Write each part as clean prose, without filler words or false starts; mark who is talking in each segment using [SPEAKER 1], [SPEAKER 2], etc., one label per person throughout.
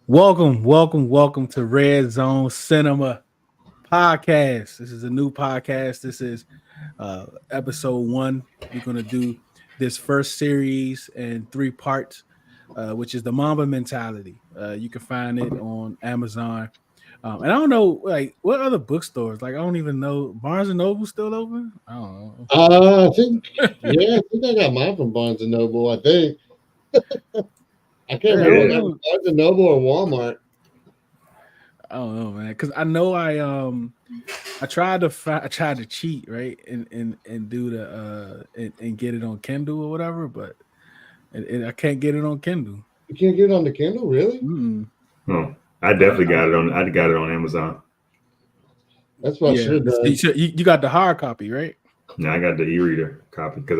[SPEAKER 1] Welcome to Redzone Cinema podcast. This is a new podcast. This is episode one. We're gonna do this first series in three parts, which is the Mamba Mentality. You can find it on Amazon. And I don't know, like, what other bookstores? Like, I don't even know. Barnes and Noble still open? I don't
[SPEAKER 2] I think, yeah, I think I got mine from Barnes and Noble. I think I can't
[SPEAKER 1] know. I
[SPEAKER 2] remember
[SPEAKER 1] don't
[SPEAKER 2] if
[SPEAKER 3] Yeah,
[SPEAKER 2] it was
[SPEAKER 1] know.
[SPEAKER 2] Barnes and Noble or Walmart.
[SPEAKER 1] I don't know, man. Because I know I tried to cheat, right, and do the and get it on Kindle or whatever, but I can't get it on Kindle.
[SPEAKER 2] You can't get it on the Kindle, really?
[SPEAKER 1] Mm-mm.
[SPEAKER 3] oh, I definitely got it on. I got it on Amazon.
[SPEAKER 2] That's what I
[SPEAKER 1] Yeah,
[SPEAKER 2] should have done.
[SPEAKER 1] you got the hard copy, right?
[SPEAKER 3] Now I got the e-reader copy because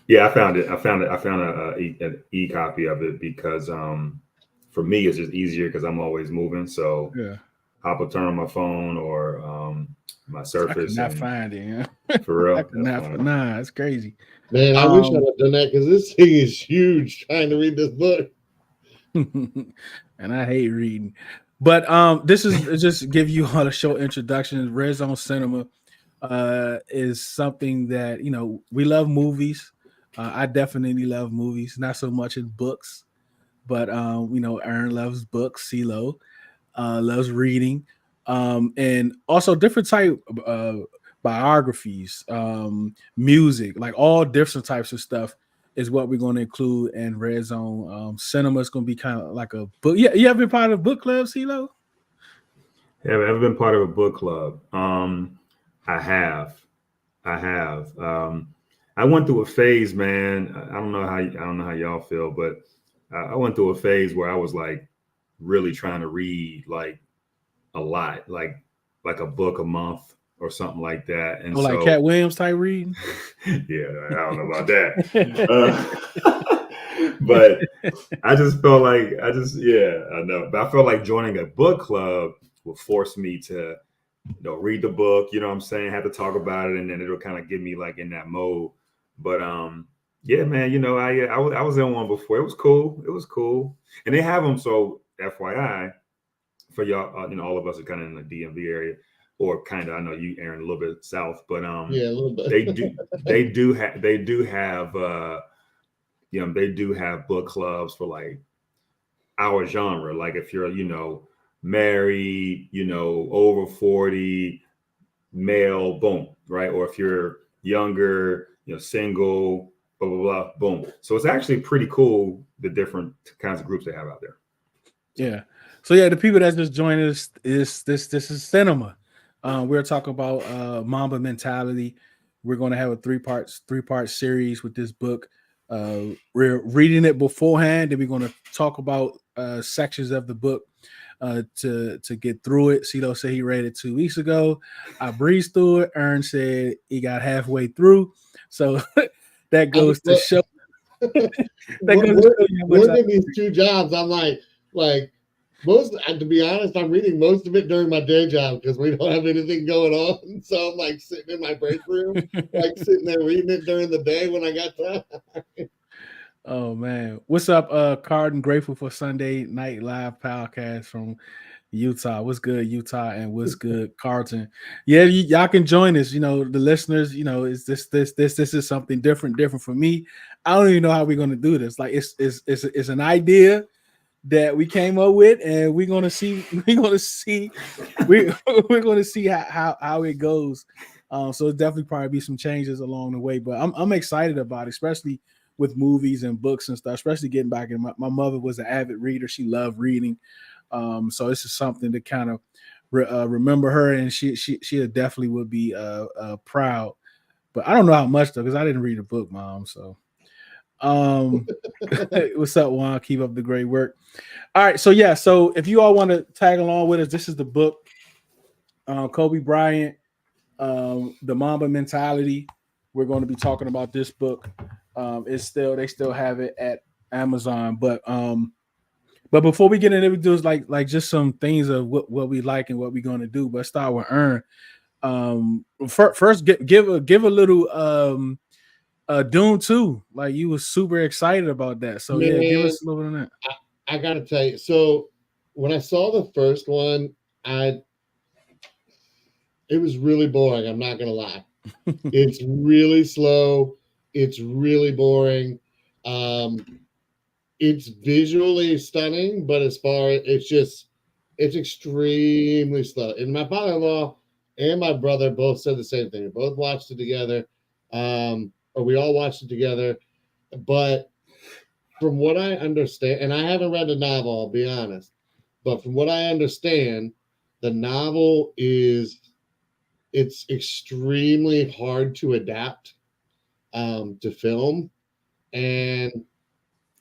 [SPEAKER 3] yeah, I found it. I found an e-copy of it because for me it's just easier because I'm always moving. So
[SPEAKER 1] Yeah,
[SPEAKER 3] I'll turn on my phone or my
[SPEAKER 1] I could
[SPEAKER 3] Surface,
[SPEAKER 1] not
[SPEAKER 3] and
[SPEAKER 1] find it. Yeah.
[SPEAKER 3] for
[SPEAKER 1] I
[SPEAKER 3] real,
[SPEAKER 1] could
[SPEAKER 3] that's
[SPEAKER 1] not.
[SPEAKER 3] fine.
[SPEAKER 1] Nah, it's crazy.
[SPEAKER 2] Man, I wish I'd
[SPEAKER 1] Um,
[SPEAKER 2] have done that because this thing is huge trying to read this book.
[SPEAKER 1] and I hate reading, but this is just give you all a short introduction. Redzone Cinema is something that we love movies. I definitely love movies, not so much in books, but Aaron loves books. CeeLo loves reading, and also different type biographies, music, like all different types of stuff is what we're going to include in Red Zone. Cinema is going to be kind of like a book. Yeah, you ever been part of a book club, CeeLo?
[SPEAKER 3] Have I ever been part of a book club? I have. I have. I went through a phase, man. I don't know how y'all feel, but I went through a phase where I was like really trying to read like a lot, like a book a month or something like that. And
[SPEAKER 1] Or like Cat
[SPEAKER 3] so,
[SPEAKER 1] Williams type reading?
[SPEAKER 3] yeah, I don't know about that. But I just felt like yeah, I know. But I felt like joining a book club would force me to read the book, you know what I'm saying, have to talk about it, and then it'll kind of get me like in that mode. But yeah, man, I was in one before. It was cool. It was cool. And they have them, so FYI, for y'all, all of us are kind of in the DMV area, or kind of, I know you, Aaron, a little bit south, but
[SPEAKER 2] Yeah, a little bit.
[SPEAKER 3] they do have book clubs for like our genre. Like if you're, married, over 40, male, boom, right? Or if you're younger, single, blah, blah, blah, boom. So it's actually pretty cool, the different kinds of groups they have out there.
[SPEAKER 1] Yeah. So yeah, the people that just joined us is this is cinema. We're talking about Mamba Mentality. We're going to have a three part series with this book. We're reading it beforehand, and we're going to talk about sections of the book to get through it. CeeLo said he read it 2 weeks ago. I breezed through it. Ern said he got halfway through. So that
[SPEAKER 2] I
[SPEAKER 1] goes to
[SPEAKER 2] look,
[SPEAKER 1] show that goes to show you how much I
[SPEAKER 2] working these two jobs, I'm like most. To be honest, I'm reading most of it during my day job because we don't have anything going on. So I'm like sitting in my break room, like sitting there reading it during the day when I got time.
[SPEAKER 1] Oh man, what's up, Carden? Grateful for Sunday Night Live podcast from Utah. What's good, Utah, and what's good, Carlton? Yeah, y'all can join us. The listeners. Is this is something different for me. I don't even know how we're gonna do this. Like it's an idea that we came up with, and we're gonna see we we're gonna see how it goes. So definitely probably be some changes along the way, but I'm excited about it, especially with movies and books and stuff. Especially getting back in. My mother was an avid reader; she loved reading. So this is something to kind of remember her, and she definitely would be proud. But I don't know how much though, because I didn't read the book, Mom. So um, what's up, Juan? Keep up the great work. All right, so yeah, so if you all want to tag along with us, this is the book, Kobe Bryant, the Mamba Mentality. We're going to be talking about this book. They still have it at Amazon, but before we get into it, we do is like just some things of what we like and what we're going to do. But start with Ern. First give a little Dune 2. Like you was super excited about that. So yeah, give
[SPEAKER 2] Man,
[SPEAKER 1] us a little bit on that.
[SPEAKER 2] I gotta tell you. So when I saw the first one, I it was really boring. I'm not gonna lie. It's really slow. It's really boring. Um, it's visually stunning, but as far it's extremely slow. And my father-in-law and my brother both said the same thing. We both watched it together, or we all watched it together. But from what I understand, and I haven't read the novel, I'll be honest, but from what I understand, the novel is it's extremely hard to adapt to film, and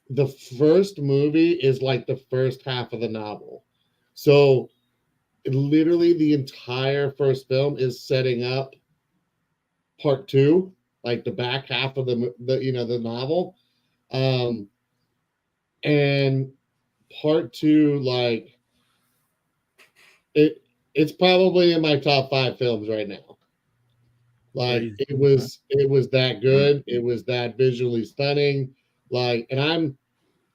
[SPEAKER 2] the first movie is like the first half of the novel. So literally the entire first film is setting up part two, like the back half of the novel. Um, and part two, like it it's probably in my top five films right now. Like
[SPEAKER 1] Crazy.
[SPEAKER 2] it was that good. It was that visually stunning. Like, and I'm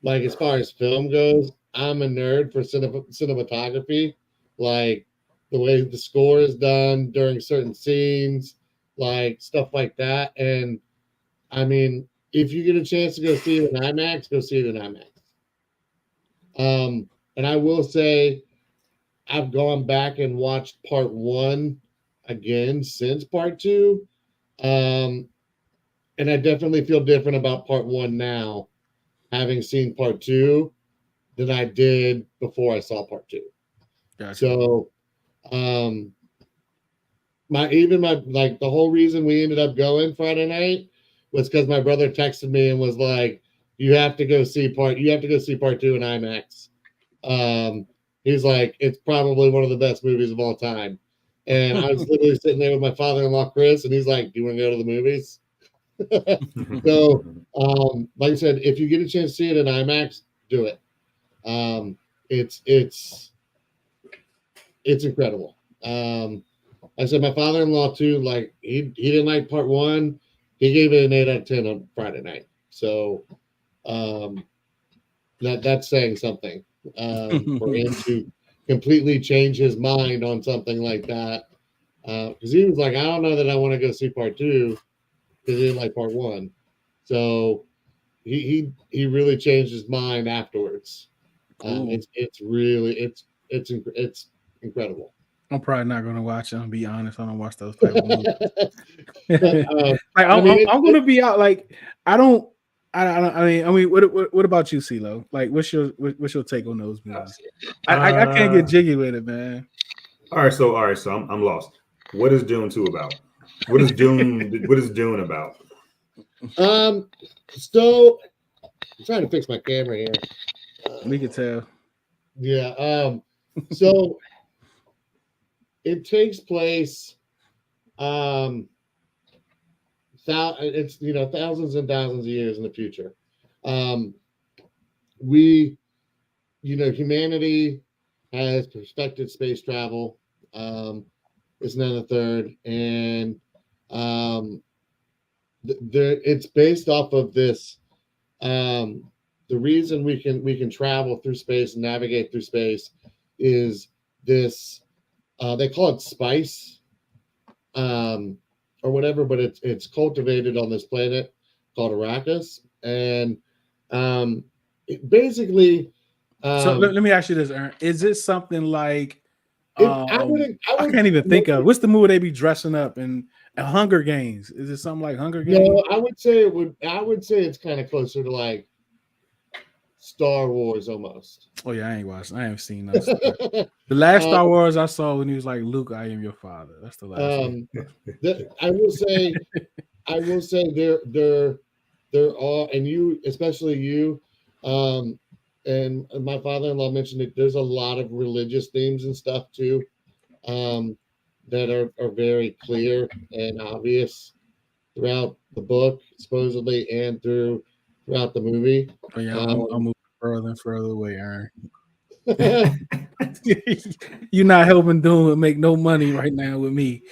[SPEAKER 2] like, as far as film goes, I'm a nerd for cinematography. Like the way the score is done during certain scenes, like stuff like that. And I mean, if you get a chance to go see it in IMAX, go see it in IMAX. And I will say, I've gone back and watched part one again since part two. Um, and I definitely feel different about part one now, having seen part two, than I did before I saw part two.
[SPEAKER 1] Gotcha.
[SPEAKER 2] So, um, my like the whole reason we ended up going Friday night was because my brother texted me and was like, you have to go see part two in IMAX." He's like, "It's probably one of the best movies of all time." And I was literally sitting there with my father-in-law Chris, and he's like, "Do you want to go to the movies?" So, like I said, if you get a chance to see it in IMAX, do it. Um, it's it's it's incredible. I said my father-in-law too. Like he didn't like part one. He gave it an 8 out of 10 on Friday night. So um, that's saying something for him to completely change his mind on something like that. Because he was like, I don't know that I want to go see part two because he didn't like part one. So he really changed his mind afterwards.
[SPEAKER 1] Cool.
[SPEAKER 2] It's really it's incredible.
[SPEAKER 1] I'm probably not gonna watch it. I'll be honest. I don't watch those type of movies.
[SPEAKER 2] But,
[SPEAKER 1] Like
[SPEAKER 2] I mean,
[SPEAKER 1] I'm gonna be out. Like I don't. I mean, what about you, CeeLo? Like, what's your take on those movies? I can't get jiggy with it, man.
[SPEAKER 3] All right, so I'm lost. What is Dune 2 about? What is Dune about?
[SPEAKER 2] So I'm trying to fix my camera here.
[SPEAKER 1] We could tell.
[SPEAKER 2] Yeah. So it takes place. It's thousands and thousands of years in the future. We, humanity has perfected space travel. This and then the third, and it's based off of this. The reason we can travel through space and navigate through space is this. They call it spice, or whatever, but it's cultivated on this planet called Arrakis, and basically.
[SPEAKER 1] So let me ask you this, Aaron. Is it something like I
[SPEAKER 2] would
[SPEAKER 1] can't even think of what's the movie they be dressing up in Hunger Games? Is it something like Hunger Games?
[SPEAKER 2] No, I would say it's kind of closer to like Star Wars almost.
[SPEAKER 1] Oh yeah, I haven't seen those. The last Star Wars I saw when he was like, "Luke, I am your father." That's the last one.
[SPEAKER 2] I will say there are, and you, especially you, and my father-in-law mentioned it. There's a lot of religious themes and stuff too, that are very clear and obvious throughout the book, supposedly, and throughout the movie.
[SPEAKER 1] Oh yeah, I'm moving further and further away, Aaron. You're not helping Doom make no money right now with me.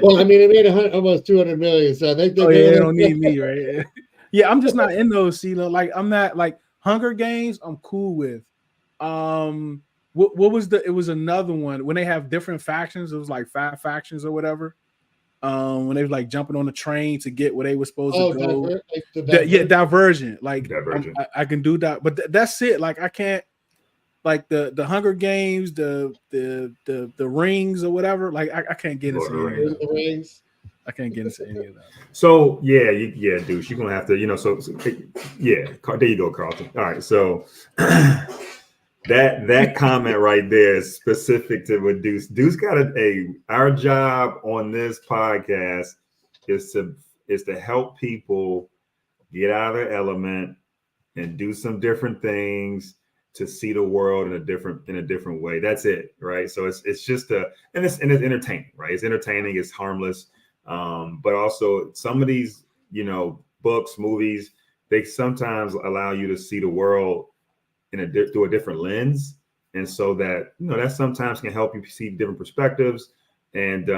[SPEAKER 2] Well, I mean, it made almost 200 million, so I think
[SPEAKER 1] they don't need me, right? Yeah, I'm just not in those. Like I'm not like Hunger Games, I'm cool with. What was the? It was another one when they have different factions. It was like 5 factions or whatever. When they was like jumping on the train to get where they were supposed to go. Yeah, Divergent. Like
[SPEAKER 3] Divergent.
[SPEAKER 1] I can do that, but that's it. Like I can't. Like the Hunger Games, the rings or whatever. Like I can't get into any of that.
[SPEAKER 2] Rings.
[SPEAKER 1] I can't get into any of that.
[SPEAKER 3] So yeah, dude, you're gonna have to, yeah. There you go, Carlton. All right, so that comment right there is specific to what Deuce. Deuce got our job on this podcast is to help people get out of their element and do some different things to see the world in a different way. That's it, right? So it's just and it's entertaining, right? It's entertaining, it's harmless. But also some of these, books, movies, they sometimes allow you to see the world through a different lens. And so that, that sometimes can help you see different perspectives. And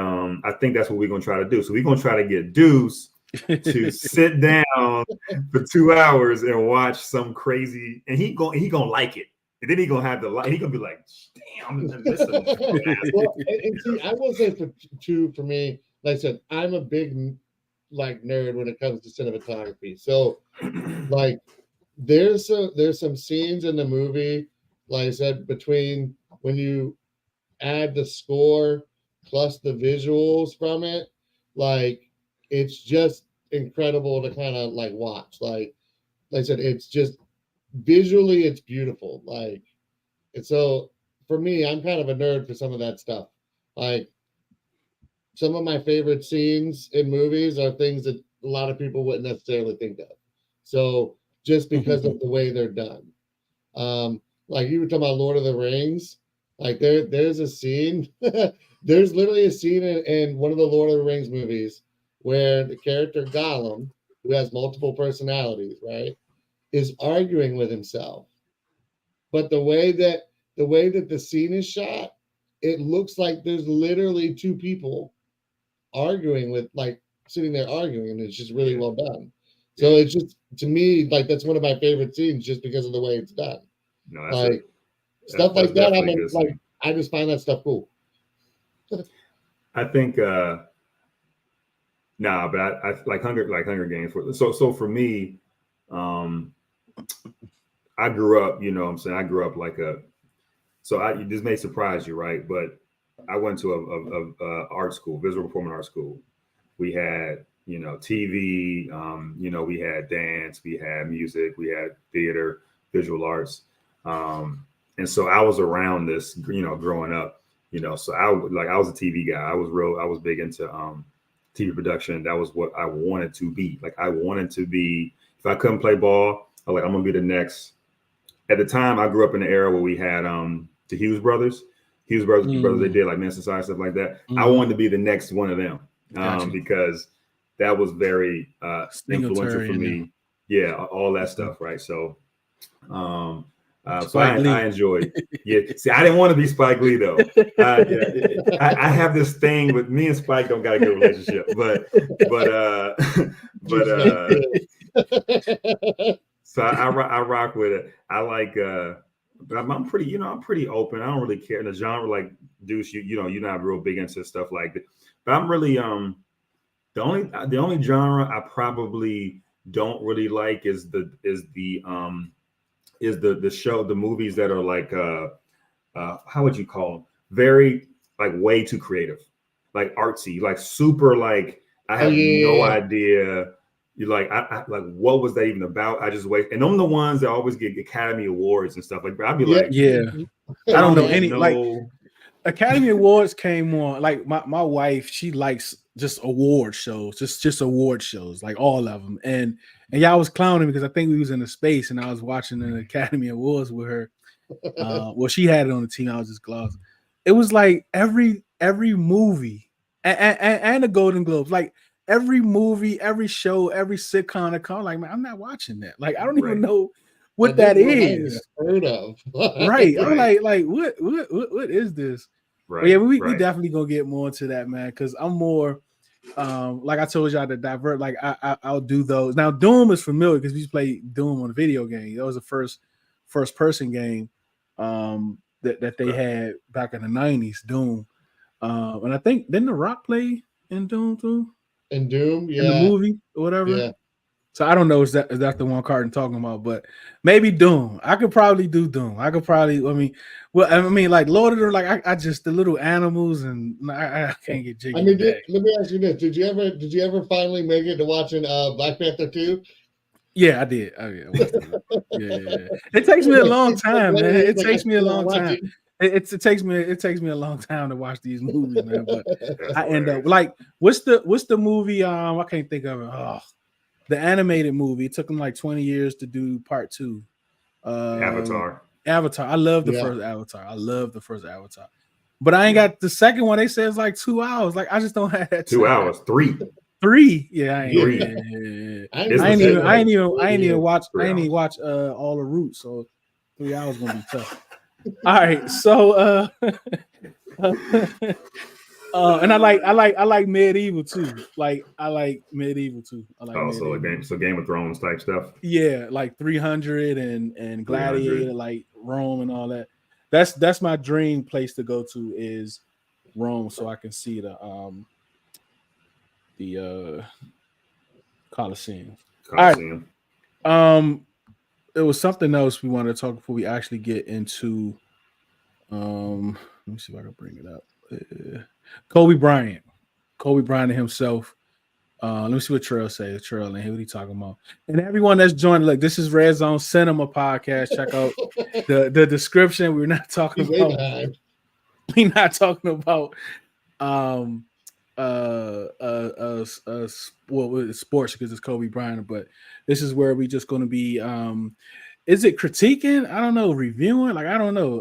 [SPEAKER 3] I think that's what we're going to try to do. So we're going to try to get Deuce to sit down for 2 hours and watch some crazy, and he gonna like it. And then he gonna have he gonna be like, damn, listen.
[SPEAKER 2] Well, and see, I will say for me, like I said, I'm a big nerd when it comes to cinematography. So like there's some scenes in the movie, like I said, between when you add the score plus the visuals from it, like it's just incredible to kind of like watch. Like I said, it's just visually it's beautiful. Like, and so for me, I'm kind of a nerd for some of that stuff. Like some of my favorite scenes in movies are things that a lot of people wouldn't necessarily think of. So just because of the way they're done. Like you were talking about Lord of the Rings, like there's a scene, there's literally a scene in one of the Lord of the Rings movies where the character Gollum, who has multiple personalities, right, is arguing with himself. But the way that the scene is shot, it looks like there's literally two people arguing with, like, sitting there arguing, and it's just really well done. So it's just, to me, like, that's one of my favorite scenes just because of the way it's done.
[SPEAKER 3] No,
[SPEAKER 2] like stuff like that. I'm like, I just find that stuff cool.
[SPEAKER 3] I think but I like Hunger Games. So for me, I grew up, I grew up this may surprise you, right? But I went to a art school, visual performing art school. We had, TV, we had dance, we had music, we had theater, visual arts. And so I was around this, growing up, so I was a TV guy. I was big into TV production. That was what I wanted to be. Like I wanted to be, if I couldn't play ball, I'm gonna be the next. At the time, I grew up in the era where we had the Hughes brothers, they did like Men Society, stuff like that. I wanted to be the next one of them, because that was very influential for me. Yeah, all that stuff, right? So, so I enjoyed. Yeah, see, I didn't want to be Spike Lee though. I have this thing with me and Spike don't got a good relationship, but so I rock with it. I like. I'm pretty, I'm pretty open. I don't really care in the genre. Like Deuce, you're not real big into stuff like that. But I'm really the only genre I probably don't really like is the movies that are like how would you call them? Very like way too creative, like artsy, like super like I have no idea. You're like, I like, what was that even about? I just wait. And I'm the ones that always get Academy Awards and stuff like that. I'd be like,
[SPEAKER 1] I don't know any like Academy Awards came on. Like my wife, she likes just award shows, just award shows, like all of them. And y'all was clowning because I think we was in a space and I was watching the Academy Awards with her. Well, she had it on the team. I was just glossing. It was like every movie and the Golden Globes, like every movie, every show, every sitcom that comes, like, man, I'm not watching that. Like, I don't even know what that is.
[SPEAKER 2] Heard of.
[SPEAKER 1] Right. I'm like, what is this? Right. But yeah, we definitely gonna get more into that, man. Because I'm more, like I told y'all to divert. Like I'll do those. Now Doom is familiar because we used to play Doom on a video game. That was the first person game that they had back in the 90s. Doom, and I think didn't The Rock play in Doom too?
[SPEAKER 2] And Doom,
[SPEAKER 1] In the
[SPEAKER 2] yeah,
[SPEAKER 1] movie or whatever.
[SPEAKER 2] yeah.
[SPEAKER 1] So I don't know is that the one Carton talking about, but maybe Doom. I could probably do Doom. I could probably. I mean, like Lord of the like I just the little animals and I can't get jiggy.
[SPEAKER 2] I mean,
[SPEAKER 1] with that.
[SPEAKER 2] let me ask you this: Did you ever finally make it to watching Black Panther 2?
[SPEAKER 1] Yeah, I did. Oh yeah, I watched it. Yeah. It takes me a long time, man. It takes me a long time. It takes me a long time to watch these movies, man. But I end up like what's the movie? I can't think of it. Oh, the animated movie. It took them like 20 years to do part 2.
[SPEAKER 3] Avatar.
[SPEAKER 1] I love the first Avatar. I love the first Avatar. But I ain't got the second one. They say it's like 2 hours. Like I just don't have that.
[SPEAKER 3] 2 hours. 3.
[SPEAKER 1] 3. Yeah, I ain't.
[SPEAKER 3] Three.
[SPEAKER 1] I ain't even watch all the routes. So 3 hours gonna be tough. All right, so and I like medieval too. I like medieval too.
[SPEAKER 3] So Game of Thrones type stuff.
[SPEAKER 1] Yeah, like 300 and Gladiator, like Rome and all that. That's my dream place to go to is Rome, so I can see the Colosseum. All right. There was something else we wanted to talk before we actually get into. Let me see if I can bring it up. Kobe Bryant himself. Let me see what Trail says. Trail and what he talking about. And everyone that's joined, look, this is Redzone Cinema podcast. Check out the description. We're not talking about. We're not talking about sports because it's Kobe Bryant, but this is where we just going to be is it critiquing? I don't know, reviewing, like I don't know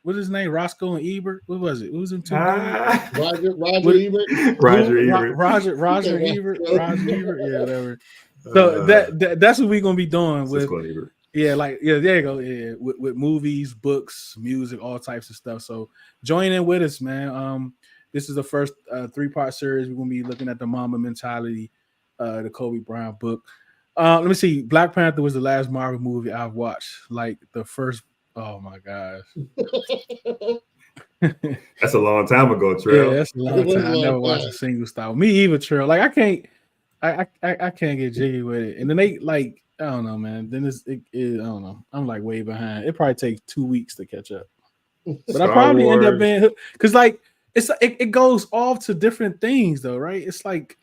[SPEAKER 1] what his name, Roscoe and Ebert, what was it? Who was them two guys?
[SPEAKER 2] Roger Ebert,
[SPEAKER 1] Roger Ebert, yeah, whatever. So that's what we're gonna be doing with there you go, with movies, books, music, all types of stuff. So join in with us, man. This is the first 3-part series. We're gonna be looking at the Mamba Mentality, the Kobe Bryant book. Let me see. Black Panther was the last Marvel movie I've watched. Like the first. Oh my gosh.
[SPEAKER 3] That's a long time ago, Trail.
[SPEAKER 1] Yeah, that's a long time. I never watched a single Star. Me either, Trail. Like I can't get jiggy with it. And then they like I don't know, man. Then I don't know. I'm like way behind. It probably takes 2 weeks to catch up. But I probably end up being because like it goes off to different things though, right? It's like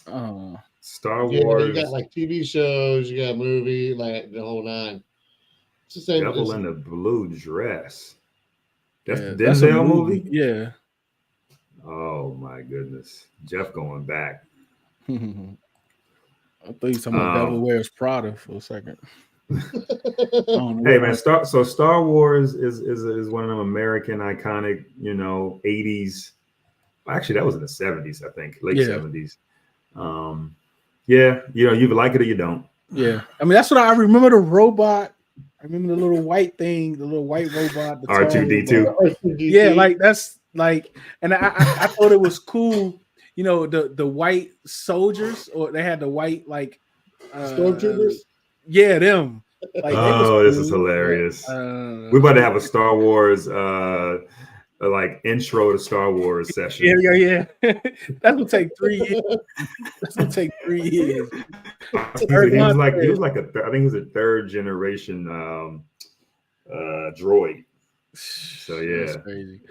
[SPEAKER 3] Star Wars.
[SPEAKER 2] You got like TV shows, you got movie, like the whole nine. It's the same.
[SPEAKER 3] Devil in the Blue Dress. That's the
[SPEAKER 1] that's
[SPEAKER 3] Denzel movie?
[SPEAKER 1] Yeah.
[SPEAKER 3] Oh my goodness. Jeff going back.
[SPEAKER 1] I thought you were talking about Devil Wears Prada for a second.
[SPEAKER 3] Hey man, Star Wars is one of them American iconic, 80s. Actually, that was in the 70s, I think, late 70s. You either like it or you don't.
[SPEAKER 1] Yeah, I mean that's what I remember. The robot. I remember the little white thing, the little white robot. The
[SPEAKER 3] R2D2.
[SPEAKER 1] Yeah, like that's like, and I thought it was cool. The white soldiers, or they had the white like
[SPEAKER 2] stormtroopers.
[SPEAKER 1] Yeah, them. Like,
[SPEAKER 3] this is hilarious. We're about to have a Star Wars like intro to Star Wars session.
[SPEAKER 1] Yeah. That's gonna take 3 years. That's gonna take 3 years.
[SPEAKER 3] He was like I think he was a 3rd generation droid. So yeah,
[SPEAKER 1] that's crazy.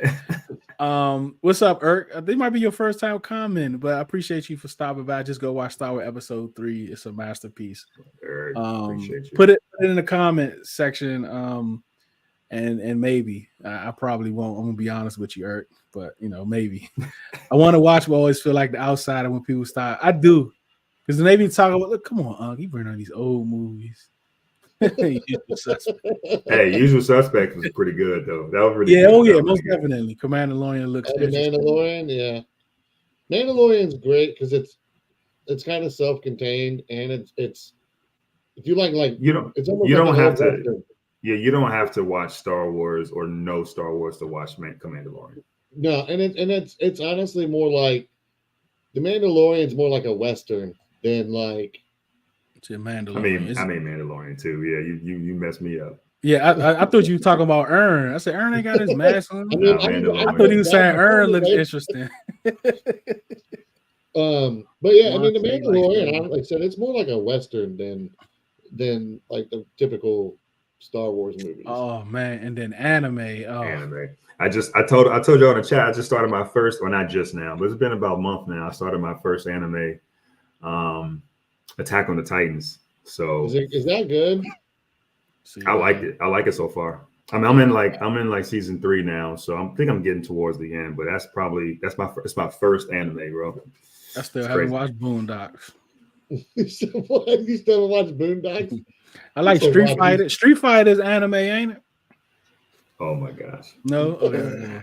[SPEAKER 1] What's up, Irk? This might be your first time commenting, but I appreciate you for stopping by. Just go watch Star Wars Episode 3. It's a masterpiece.
[SPEAKER 3] Irk, appreciate you.
[SPEAKER 1] Put it in the comment section. And maybe I probably won't. I'm gonna be honest with you, Irk, but maybe I want to watch. But I always feel like the outsider when people start. I do, because then they be talking about. Look, come on, you bring on these old movies.
[SPEAKER 3] Usual Suspect was pretty good though. That was really good.
[SPEAKER 1] Yeah, most definitely. Mandalorian looks.
[SPEAKER 2] The Mandalorian, yeah. Mandalorian's great because it's kind of self-contained and it's if you like
[SPEAKER 3] you don't have to. Yeah, you don't have to watch Star Wars or know Star Wars to watch Mandalorian.
[SPEAKER 2] No, and it's honestly more like The Mandalorian's more like a Western than like.
[SPEAKER 1] To Mandalorian.
[SPEAKER 3] I mean Mandalorian too. Yeah, you messed me up.
[SPEAKER 1] Yeah, I thought you were talking about Ern. I said Ern ain't got his mask on.
[SPEAKER 2] I mean,
[SPEAKER 3] Nah,
[SPEAKER 1] I
[SPEAKER 2] I
[SPEAKER 1] thought he
[SPEAKER 3] Mandalorian.
[SPEAKER 1] was
[SPEAKER 2] that
[SPEAKER 1] saying
[SPEAKER 2] before
[SPEAKER 1] Ern
[SPEAKER 2] the
[SPEAKER 1] looks
[SPEAKER 2] race.
[SPEAKER 1] interesting.
[SPEAKER 2] But yeah, I mean,
[SPEAKER 1] Juan
[SPEAKER 2] the
[SPEAKER 1] said he likes
[SPEAKER 2] Mandalorian,
[SPEAKER 1] anime.
[SPEAKER 2] like I said, it's more like a Western than like the typical Star Wars movies.
[SPEAKER 1] Oh man, and then anime. Oh,
[SPEAKER 3] Anime. I told you on the chat. I just started my first, well, not just now, but it's been about a month now. I started my first anime, um, Attack on the Titans. So
[SPEAKER 2] Is that good?
[SPEAKER 1] see,
[SPEAKER 3] I liked it. I like it so far. I mean, I'm in like season 3 now, so I think I'm getting towards the end. But it's my first anime, bro.
[SPEAKER 1] I still
[SPEAKER 3] It's
[SPEAKER 1] haven't
[SPEAKER 3] crazy.
[SPEAKER 1] watched Boondocks.
[SPEAKER 2] So what? You still haven't watched Boondocks?
[SPEAKER 1] I like
[SPEAKER 2] So
[SPEAKER 1] Street
[SPEAKER 2] watch
[SPEAKER 1] Fighter. Street Fighter is anime, ain't it?
[SPEAKER 3] Oh my gosh.
[SPEAKER 1] No, okay.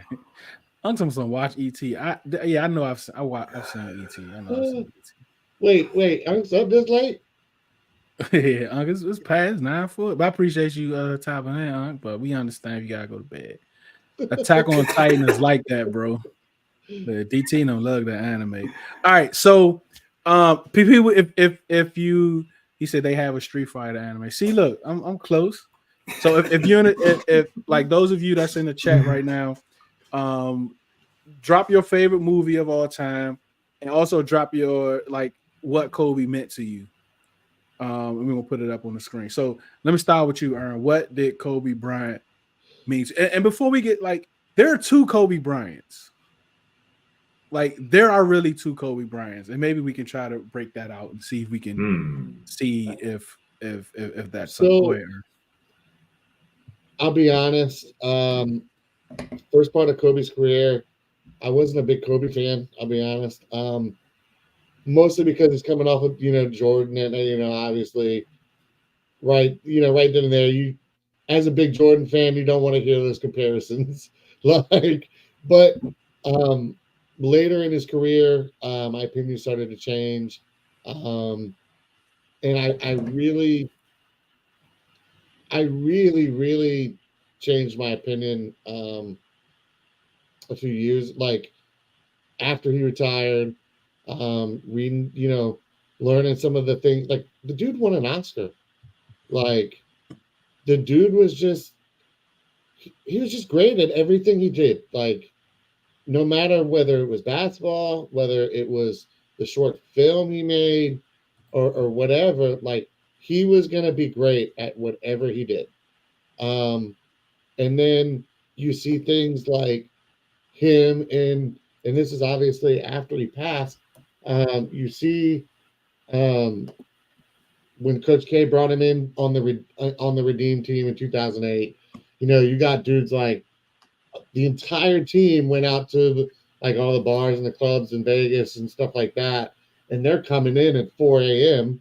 [SPEAKER 1] I'm talking some watch ET. I know I've seen ET. I know I've seen
[SPEAKER 2] Wait, I'm so this late?
[SPEAKER 1] ET. Yeah, Unc, it's past 9 foot. But I appreciate you topping in, Unc. But we understand you gotta go to bed. Attack on Titan is like that, bro. The DT don't love that anime. All right, so people, if you, he said they have a Street Fighter anime. See, look, I'm close. So if you're in if like those of you that's in the chat right now, drop your favorite movie of all time, and also drop your like what Kobe meant to you. And we're gonna put it up on the screen. So let me start with you, Aaron. What did Kobe Bryant mean? And before we get like, there are two Kobe Bryants. Like there are really two Kobe Bryants, and maybe we can try to break that out and see if we can see if that's something. Go
[SPEAKER 2] So
[SPEAKER 1] ahead, Aaron.
[SPEAKER 2] I'll be honest. First part of Kobe's career, I wasn't a big Kobe fan. I'll be honest. Mostly because he's coming off of Jordan, and obviously right then and there, you as a big Jordan fan, you don't want to hear those comparisons. Like, but um, later in his career, my opinion started to change, um, and I really changed my opinion a few years, like after he retired. Reading, learning some of the things. Like the dude won an Oscar. Like the dude was just he was just great at everything he did. Like no matter whether it was basketball, whether it was the short film he made, or whatever, like he was gonna be great at whatever he did. Um, and then you see things like him and this is obviously after he passed. You see um, when Coach K brought him in on the Redeem team in 2008. You got dudes like the entire team went out to like all the bars and the clubs in Vegas and stuff like that, and they're coming in at 4 a.m.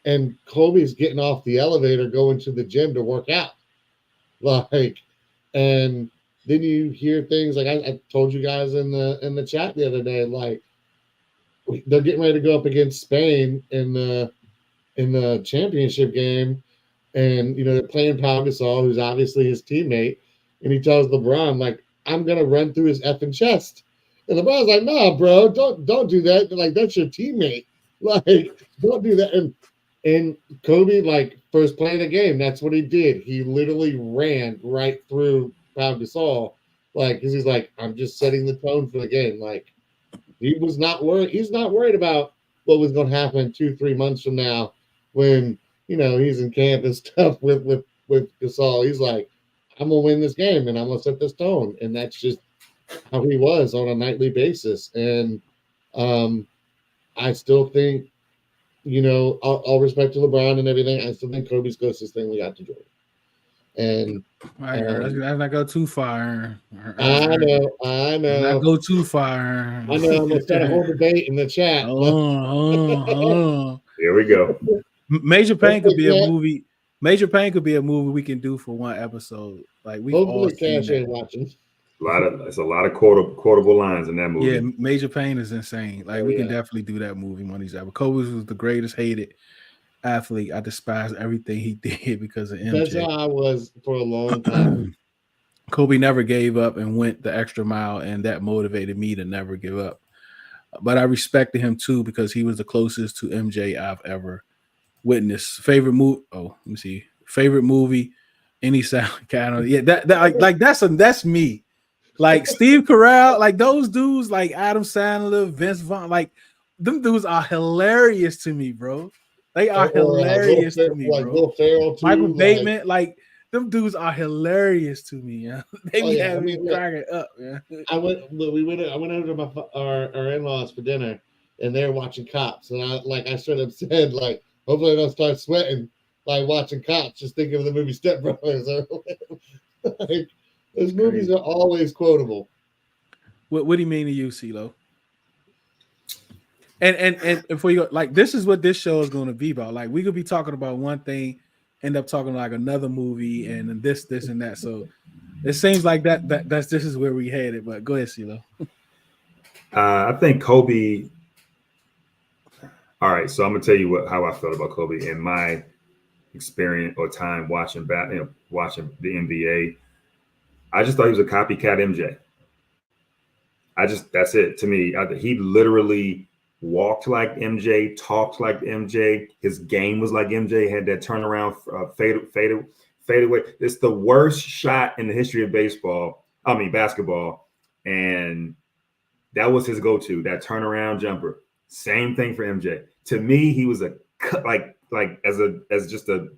[SPEAKER 2] and Kobe's getting off the elevator going to the gym to work out. Like, and then you hear things like I told you guys in the chat the other day, like they're getting ready to go up against Spain in the championship game, and they're playing Pau Gasol, who's obviously his teammate, and he tells LeBron like, "I'm gonna run through his effing chest," and LeBron's like, "Nah, bro, don't do that. Like that's your teammate. Like don't do that." And Kobe, like first play of the game, that's what he did. He literally ran right through Pau Gasol, like because he's like, "I'm just setting the tone for the game." Like he was not worried. He's not worried about what was going to happen 2-3 months from now when he's in camp and stuff with Gasol. He's like, I'm gonna win this game and I'm gonna set this tone, and that's just how he was on a nightly basis. And um, I still think, all respect to LeBron and everything, I still think Kobe's closest thing we got to Jordan. And
[SPEAKER 1] Let's not go too far.
[SPEAKER 2] I know.
[SPEAKER 1] Let's not go too far.
[SPEAKER 2] I know. I'm gonna start a whole debate in the chat.
[SPEAKER 3] Here we go.
[SPEAKER 1] Major Pain could be a movie. Major Pain could be a movie we can do for one episode. Like we've all seen that.
[SPEAKER 2] Watching.
[SPEAKER 3] It's a lot of quotable lines in that movie.
[SPEAKER 1] Yeah, Major Pain is insane. Like we can definitely do that movie one of these episodes. Kobe was the greatest hated athlete. I despise everything he did because of MJ.
[SPEAKER 2] That's how I was for a long time.
[SPEAKER 1] Kobe never gave up and went the extra mile, and that motivated me to never give up. but I respected him too because he was the closest to MJ I've ever witnessed. Favorite movie? Oh, let me see. Favorite movie? Any sound kind of yeah. Like that's me. Like Steve Carell, like those dudes, like Adam Sandler, Vince Vaughn, like them dudes are hilarious to me, bro. They are hilarious to me,
[SPEAKER 2] like
[SPEAKER 1] bro.
[SPEAKER 2] Will Ferrell
[SPEAKER 1] Michael
[SPEAKER 2] too. Like,
[SPEAKER 1] Bateman, like them dudes are hilarious to me. Yeah, they
[SPEAKER 2] oh
[SPEAKER 1] be
[SPEAKER 2] yeah, I
[SPEAKER 1] having me
[SPEAKER 2] mean, look,
[SPEAKER 1] cracking up. Yeah,
[SPEAKER 2] I went over to our in-laws for dinner, and they were watching Cops, and I straight up said like, hopefully I don't start sweating like watching Cops, just thinking of the movie Step Brothers. Like, those movies
[SPEAKER 1] crazy.
[SPEAKER 2] are always quotable.
[SPEAKER 1] What do you mean to you, CeeLo? And before you go, like this is what this show is going to be about. Like we could be talking about one thing, end up talking like another movie, and then this and that. So it seems like that's this is where we headed. But go ahead, CeeLo.
[SPEAKER 3] I think Kobe. All right, so I'm gonna tell you how I felt about Kobe in my experience or time watching watching the NBA. I just thought he was a copycat MJ. That's it to me. He literally walked like MJ, talked like MJ. His game was like MJ. Had that turnaround, fade away. It's the worst shot in the history of baseball. I mean basketball, and that was his go-to. That turnaround jumper. Same thing for MJ. To me, he was a as just a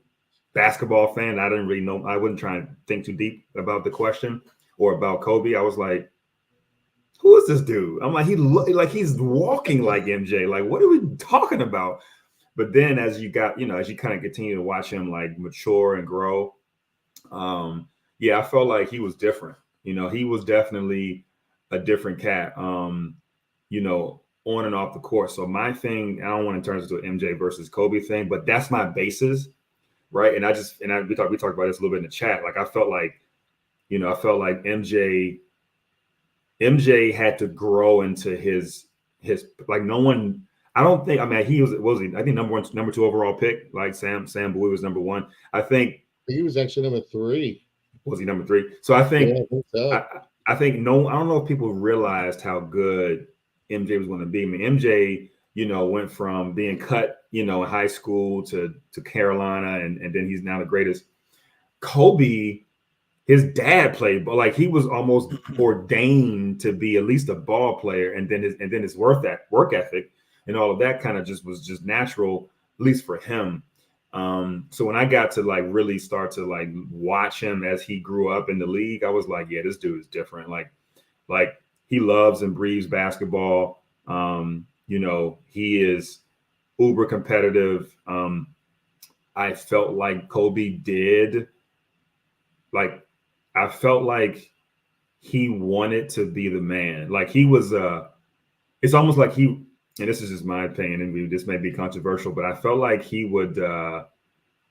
[SPEAKER 3] basketball fan. I didn't really know. I wasn't trying to think too deep about the question or about Kobe. I was like, who is this dude? I'm like, like he's walking like MJ. Like, what are we talking about? But then as you got, as you kind of continue to watch him like mature and grow, yeah, I felt like he was different. He was definitely a different cat. On and off the court. So my thing, I don't want to turn this into an MJ versus Kobe thing, but that's my basis, right? And we talked about this a little bit in the chat. Like I felt like MJ had to grow into his like no one. I don't think. I mean, he was he? I think number two overall pick. Like Sam Bowie was number one. I think
[SPEAKER 2] He was actually number 3.
[SPEAKER 3] was he number 3? So I think
[SPEAKER 2] Yeah, I think so.
[SPEAKER 3] I think no. I don't know if people realized how good MJ was going to be. I mean, MJ, went from being cut, in high school to Carolina, and then he's now the greatest. Kobe, his dad played, but like he was almost ordained to be at least a ball player, and then his work ethic and all of that kind of just was just natural, at least for him. So when I got to like really start to like watch him as he grew up in the league, I was like, yeah, this dude is different. Like he loves and breathes basketball. He is uber competitive. I felt like Kobe did like I felt like he wanted to be the man. Like he was it's almost like he, and this is just my opinion, and this may be controversial, but I felt like he would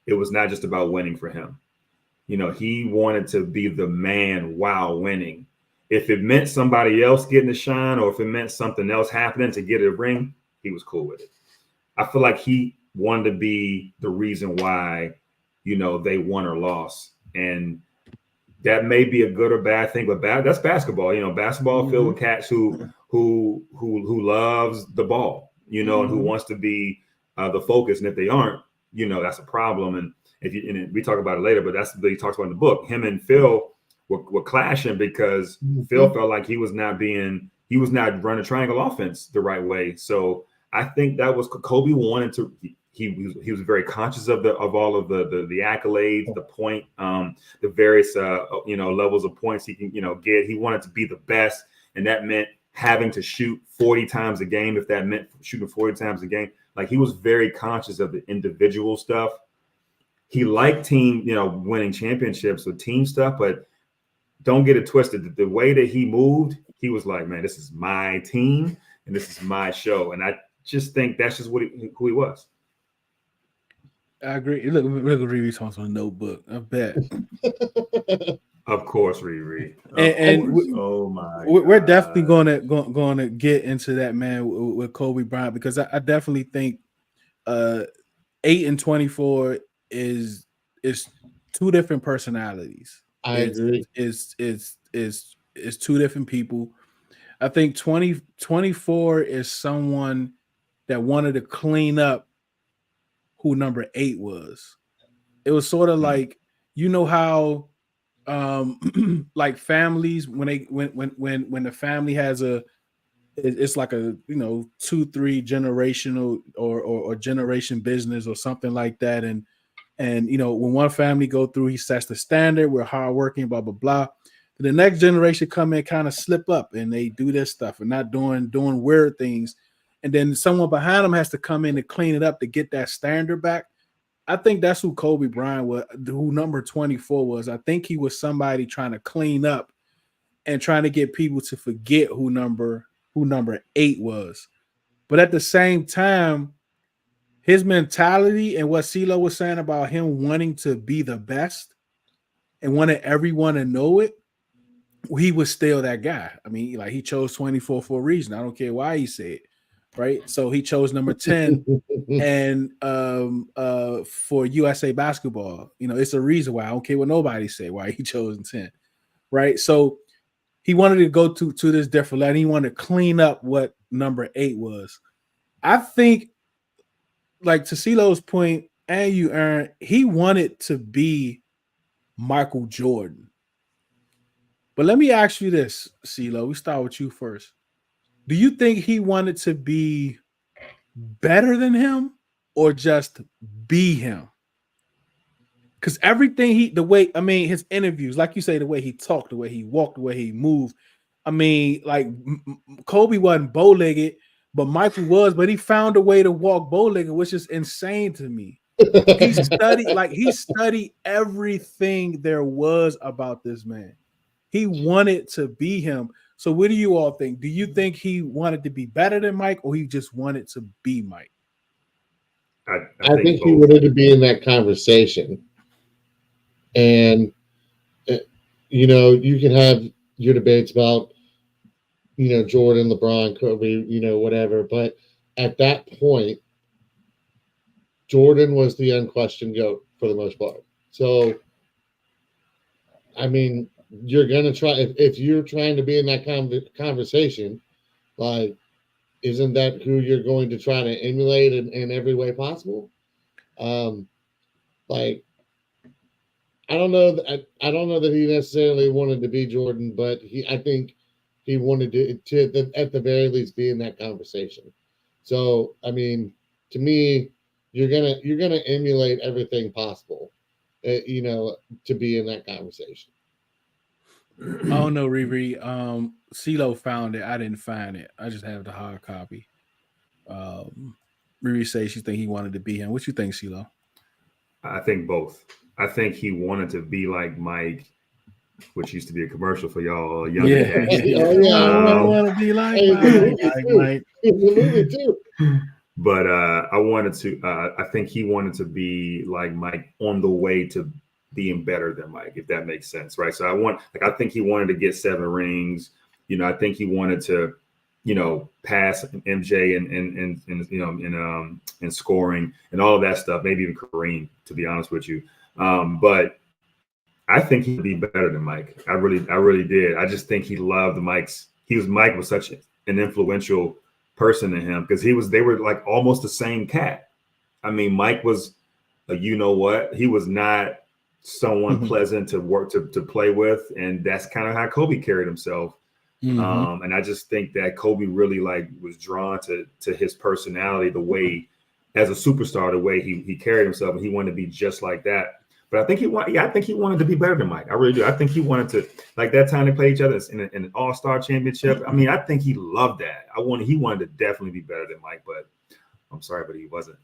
[SPEAKER 3] it was not just about winning for him. He wanted to be the man while winning. If it meant somebody else getting the shine or if it meant something else happening to get a ring, he was cool with it. I feel like he wanted to be the reason why, they won or lost. And that may be a good or bad thing, but that's basketball. Basketball filled with cats who loves the ball, and who wants to be the focus. And if they aren't, that's a problem. And we talk about it later, but that's what he talks about in the book. Him and Phil were clashing because Phil felt like he was not running triangle offense the right way. So I think that was Kobe wanted to. He was very conscious of all of the accolades, the point, the various levels of points he can get. He wanted to be the best, and that meant having to shoot 40 times a game. If that meant shooting 40 times a game, like he was very conscious of the individual stuff. He liked team, winning championships with team stuff, but don't get it twisted. The way that he moved, he was like, man, this is my team and this is my show, and I just think that's just who he was.
[SPEAKER 1] I agree. Look, Riri talks on a notebook. I bet.
[SPEAKER 3] Of course, Riri.
[SPEAKER 1] Oh my! We're definitely going to get into that, man, with Kobe Bryant, because I definitely think 8 and 24 is two different personalities.
[SPEAKER 2] I agree.
[SPEAKER 1] It's two different people. I think 24 is someone that wanted to clean up who number 8 was. It was sort of
[SPEAKER 3] Mm.
[SPEAKER 1] like, you know how like families when they when the family has it's like a, you know, 2-3 generational or generation business or something like that. And you know, when one family go through, he sets the standard, we're hardworking, blah blah blah. The next generation come in, kind of slip up, and they do this stuff and not doing weird things, and then someone behind them has to come in and clean it up to get that standard back. I think that's who Kobe Bryant was, who number 24 was. I think he was somebody trying to clean up and trying to get people to forget who number 8 was. But at the same time, his mentality and what CeeLo was saying about him wanting to be the best and wanted everyone to know it, he was still that guy. I mean, like, he chose 24 for a reason. I don't care why he said, right? So he chose number 10 and for USA basketball. You know, it's a reason why. I don't care what nobody say why he chose 10, right? So he wanted to go to this different level. He wanted to clean up what number 8 was. I think, like, to CeeLo's point, and you, Aaron, he wanted to be Michael Jordan. But let me ask you this, CeeLo. We start with you first. Do you think he wanted to be better than him or just be him? Because everything the way, I mean, his interviews, like you say, the way he talked, the way he walked, the way he moved. I mean, like, Kobe wasn't bow-legged, but Michael was, but he found a way to walk bow-legged, which is insane to me. He studied everything there was about this man. He wanted to be him. So what do you all think? Do you think he wanted to be better than Mike, or he just wanted to be Mike?
[SPEAKER 3] I
[SPEAKER 2] I
[SPEAKER 3] think
[SPEAKER 2] think he
[SPEAKER 3] both.
[SPEAKER 2] wanted to be in that conversation. And, uh, you can have your debates about, Jordan, LeBron, Kobe, whatever. But at that point, Jordan was the unquestioned GOAT for the most part. So, I mean, you're going to try, if you're trying to be in that conversation, like, isn't that who you're going to try to emulate in every way possible? Um, like, I don't know. I don't know that he necessarily wanted to be Jordan, but I think he wanted to at the very least be in that conversation. So, I mean, to me, you're gonna emulate everything possible, to be in that conversation.
[SPEAKER 1] Oh no, Riri. CeeLo found it. I didn't find it. I just have the hard copy. Um, Riri says she think he wanted to be him. What you think, CeeLo?
[SPEAKER 3] I think both. I think he wanted to be like Mike, which used to be a commercial for y'all younger
[SPEAKER 1] Yeah,
[SPEAKER 3] cats.
[SPEAKER 1] yeah.
[SPEAKER 2] Oh
[SPEAKER 1] I
[SPEAKER 2] yeah,
[SPEAKER 3] Um,
[SPEAKER 1] want to be like
[SPEAKER 2] hey, the
[SPEAKER 1] Mike,
[SPEAKER 2] movie
[SPEAKER 1] like
[SPEAKER 2] too.
[SPEAKER 1] Mike.
[SPEAKER 2] The movie too.
[SPEAKER 3] but I wanted to. I think he wanted to be like Mike on the way to being better than Mike, if that makes sense, right? So I think he wanted to get 7 rings. I think he wanted to, pass MJ and scoring and all of that stuff. Maybe even Kareem, to be honest with you. But I think he'd be better than Mike. I really did. I just think he loved Mike's. Mike was such an influential person to him because they were like almost the same cat. I mean, Mike was a what. He was not someone
[SPEAKER 1] Mm-hmm.
[SPEAKER 3] pleasant to work to play with, and that's kind of how Kobe carried himself.
[SPEAKER 1] Mm-hmm.
[SPEAKER 3] And I just think that Kobe really like was drawn to his personality, the way as a superstar, the way he carried himself, and he wanted to be just like that. But I think I think he wanted to be better than Mike. I really do. I think he wanted to, like that time they played each other in an All-Star championship. I mean, I think he loved that. He wanted to definitely be better than Mike, but I'm sorry, but he wasn't.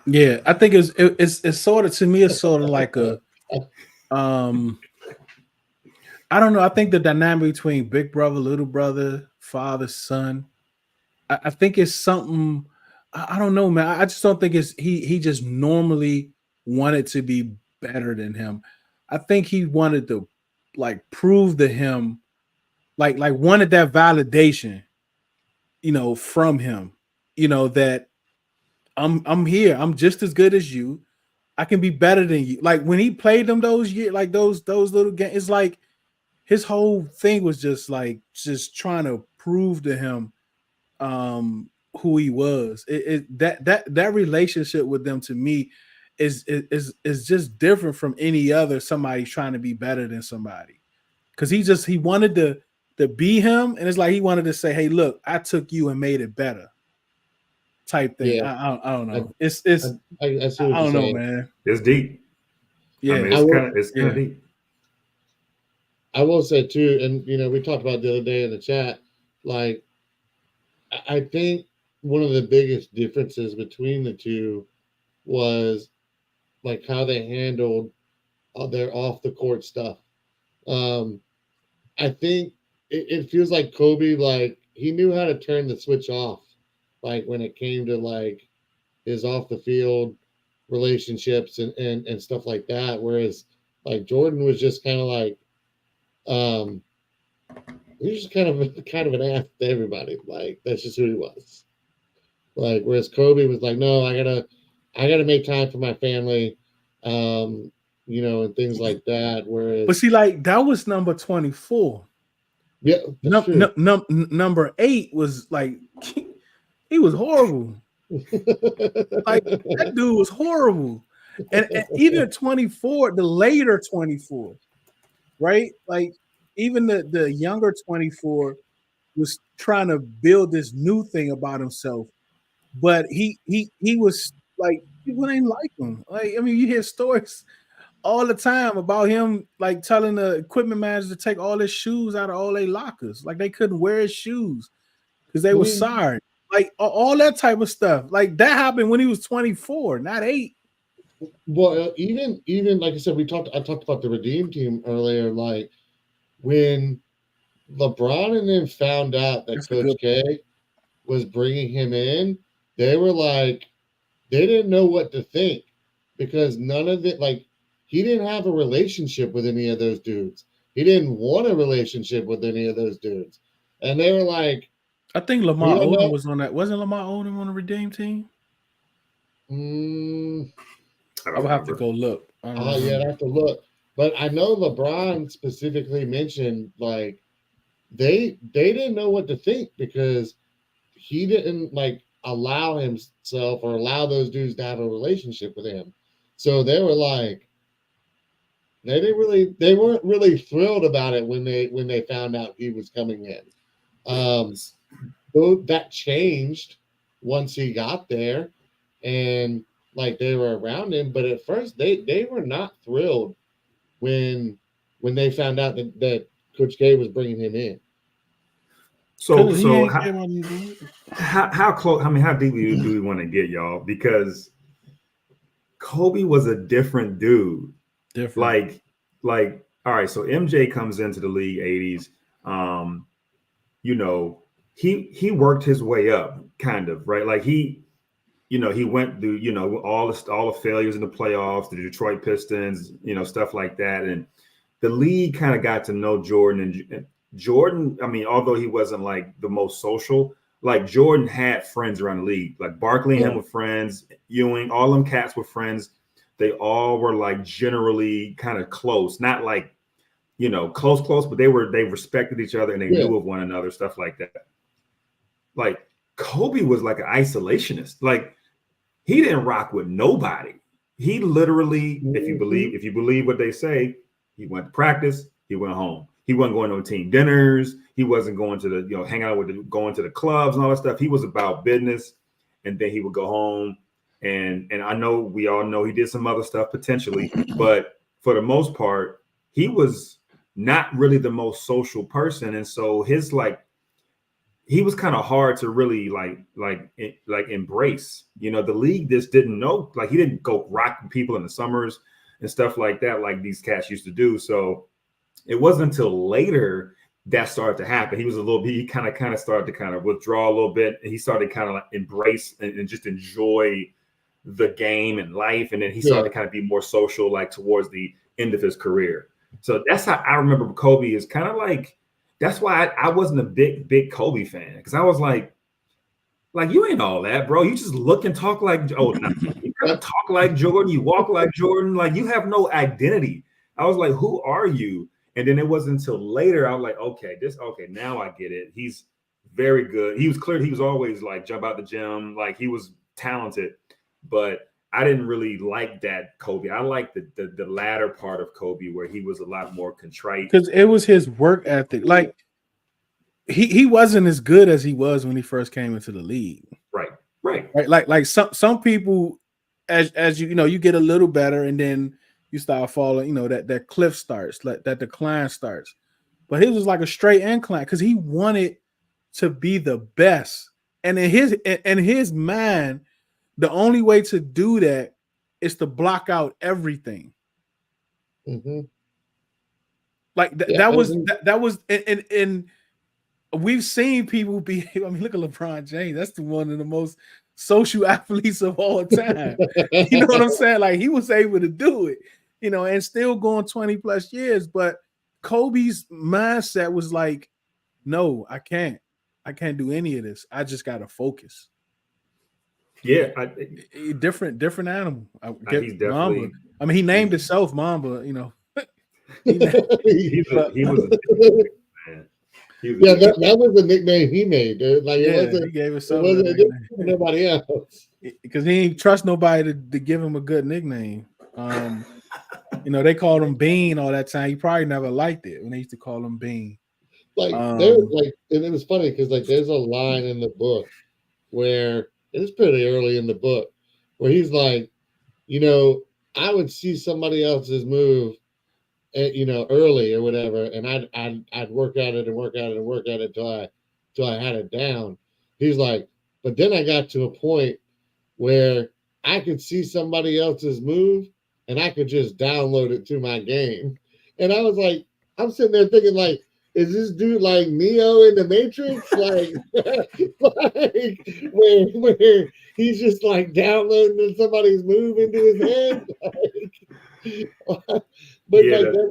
[SPEAKER 1] Yeah, I think it's sort of, to me, it's sort of like a um I don't know. I think the dynamic between big brother, little brother, father, son, I think it's something. I don't know, man. I just don't think it's he just normally wanted to be better than him. I think he wanted to, like, prove to him, like wanted that validation, from him, that I'm here. I'm just as good as you. I can be better than you. Like, when he played them those years, like those little games, it's like his whole thing was just trying to prove to him who he was. That relationship with them to me is just different from any other somebody trying to be better than somebody. Because he wanted to be him, and it's like he wanted to say, "Hey, look, I took you and made it better." Type thing.
[SPEAKER 2] Yeah,
[SPEAKER 1] I don't
[SPEAKER 2] I,
[SPEAKER 1] know. It's
[SPEAKER 2] I see
[SPEAKER 1] I
[SPEAKER 2] what you're
[SPEAKER 1] don't know,
[SPEAKER 2] saying.
[SPEAKER 1] man.
[SPEAKER 3] It's deep. I
[SPEAKER 1] Yeah,
[SPEAKER 3] mean,
[SPEAKER 2] I will,
[SPEAKER 3] it's kind of
[SPEAKER 1] yeah.
[SPEAKER 3] deep.
[SPEAKER 2] I will say too, and we talked about the other day in the chat, like I think one of the biggest differences between the two was like how they handled their off the court stuff. Um, I think it feels like Kobe, like he knew how to turn the switch off, like when it came to like his off the field relationships and stuff like that. Whereas like Jordan was just kind of like, um, he was just kind of an ass to everybody. Like that's just who he was. Like whereas Kobe was like, no, I gotta make time for my family, and things like that.
[SPEAKER 1] But
[SPEAKER 2] Whereas,
[SPEAKER 1] see, like that was number 24.
[SPEAKER 2] yeah, that's true.
[SPEAKER 1] Number 8 was like he was horrible. Like that dude was horrible. And even 24, the later 24, right? Like even the younger 24 was trying to build this new thing about himself, but he was like people ain't like him. Like I mean, you hear stories all the time about him like telling the equipment manager to take all his shoes out of all their lockers. Like they couldn't wear his shoes because they
[SPEAKER 2] I
[SPEAKER 1] were
[SPEAKER 2] mean,
[SPEAKER 1] sorry. Like all that type of stuff. Like that happened when he was 24, not 8.
[SPEAKER 2] well, even like I said, I talked about the Redeem team earlier. Like when LeBron and them found out that
[SPEAKER 1] That's a good
[SPEAKER 2] Coach K was bringing him in, they were like, they didn't know what to think because none of it, like, he didn't have a relationship with any of those dudes. He didn't want a relationship with any of those dudes. And they were like,
[SPEAKER 1] I think
[SPEAKER 2] we
[SPEAKER 1] Lamar
[SPEAKER 2] don't
[SPEAKER 1] Odom
[SPEAKER 2] know.
[SPEAKER 1] was on that. Wasn't Lamar Odom on the Redeem team?
[SPEAKER 2] Mm,
[SPEAKER 3] I
[SPEAKER 1] I
[SPEAKER 3] don't
[SPEAKER 1] would have to
[SPEAKER 3] remember.
[SPEAKER 1] go look. I don't
[SPEAKER 2] yeah, I
[SPEAKER 1] remember.
[SPEAKER 2] have to look. But I know LeBron specifically mentioned like they didn't know what to think because he didn't like allow himself or allow those dudes to have a relationship with him. So they were like, they weren't really thrilled about it when they found out he was coming in. So that changed once he got there and like they were around him, but at first they were not thrilled when they found out that Coach K was bringing him in.
[SPEAKER 3] So
[SPEAKER 1] Because he
[SPEAKER 3] so
[SPEAKER 1] ain't
[SPEAKER 3] how
[SPEAKER 1] care about these dudes.
[SPEAKER 3] how close? I mean, how deep do we want to get, y'all? Because Kobe was a different dude.
[SPEAKER 1] Different.
[SPEAKER 3] Like all right. So MJ comes into the league '80s. Um, you know, he worked his way up, kind of right. Like he went through all the failures in the playoffs, the Detroit Pistons, stuff like that, and the league kind of got to know Jordan. And Jordan, I mean, although he wasn't like the most social, like Jordan had friends around the league. Like Barkley and him
[SPEAKER 2] Yeah.
[SPEAKER 3] were friends, Ewing, all them cats were friends. They all were like generally kind of close, not like close, but they respected each other and they
[SPEAKER 2] Yeah.
[SPEAKER 3] knew of one another, stuff like that. Like Kobe was like an isolationist. Like he didn't rock with nobody. He literally,
[SPEAKER 2] Mhm.
[SPEAKER 3] if you believe what they say, he went to practice, he went home. He wasn't going to team dinners. He wasn't going to hang out going to the clubs and all that stuff. He was about business, and then he would go home. And I know we all know he did some other stuff potentially, but for the most part, he was not really the most social person, and so he was kind of hard to really like embrace. The league just didn't know. Like he didn't go rock people in the summers and stuff like that, like these cats used to do. So it wasn't until later that started to happen. He kind of started to kind of withdraw a little bit. And he started kind of like embrace and just enjoy the game and life. And then he started
[SPEAKER 2] Yeah.
[SPEAKER 3] to kind of be more social, like towards the end of his career. So that's how I remember Kobe is kind of like, that's why I wasn't a big Kobe fan. Cause I was like you ain't all that, bro. You just look and talk like, you kind of talk like Jordan. You walk like Jordan. Like you have no identity. I was like, who are you? And then it wasn't until later I was like, okay, now I get it. He's very good. He was always like jump out the gym, like he was talented, but I didn't really like that Kobe. I like the latter part of Kobe where he was a lot more contrite.
[SPEAKER 1] Because it was his work ethic. Like he wasn't as good as he was when he first came into the league.
[SPEAKER 3] Right.
[SPEAKER 1] Right. Like some people, as you know, you get a little better and then you start falling, that cliff starts, like that decline starts. But his was like a straight incline because he wanted to be the best. And in his mind, the only way to do that is to block out everything.
[SPEAKER 2] Mm-hmm.
[SPEAKER 1] Like
[SPEAKER 2] Yeah,
[SPEAKER 1] that was and we've seen people be. I mean, look at LeBron James. That's one of the most social athletes of all time. You know what I'm saying? Like he was able to do it, and still going 20 plus years. But Kobe's mindset was like, no, I can't do any of this. I just got to focus.
[SPEAKER 3] Yeah,
[SPEAKER 1] Different animal. I get
[SPEAKER 3] he's
[SPEAKER 1] Mamba.
[SPEAKER 3] definitely.
[SPEAKER 1] I mean, he named himself Mamba. He,
[SPEAKER 3] he was a man.
[SPEAKER 2] Yeah, that was the nickname he made, dude. Like
[SPEAKER 1] he gave himself that nickname.
[SPEAKER 2] Nobody else.
[SPEAKER 1] Because he ain't trust nobody to give him a good nickname. They called him Bean all that time. He probably never liked it when they used to call him Bean.
[SPEAKER 2] And it was funny because like there's a line in the book where it's pretty early in the book where he's like, I would see somebody else's move, early or whatever, and I'd work at it and work at it and work at it till I had it down. He's like, but then I got to a point where I could see somebody else's move and I could just download it to my game. And I was like, I'm sitting there thinking like, is this dude like Neo in the Matrix? Like, where he's just like downloading somebody's move into his head? But
[SPEAKER 3] yeah,
[SPEAKER 2] that's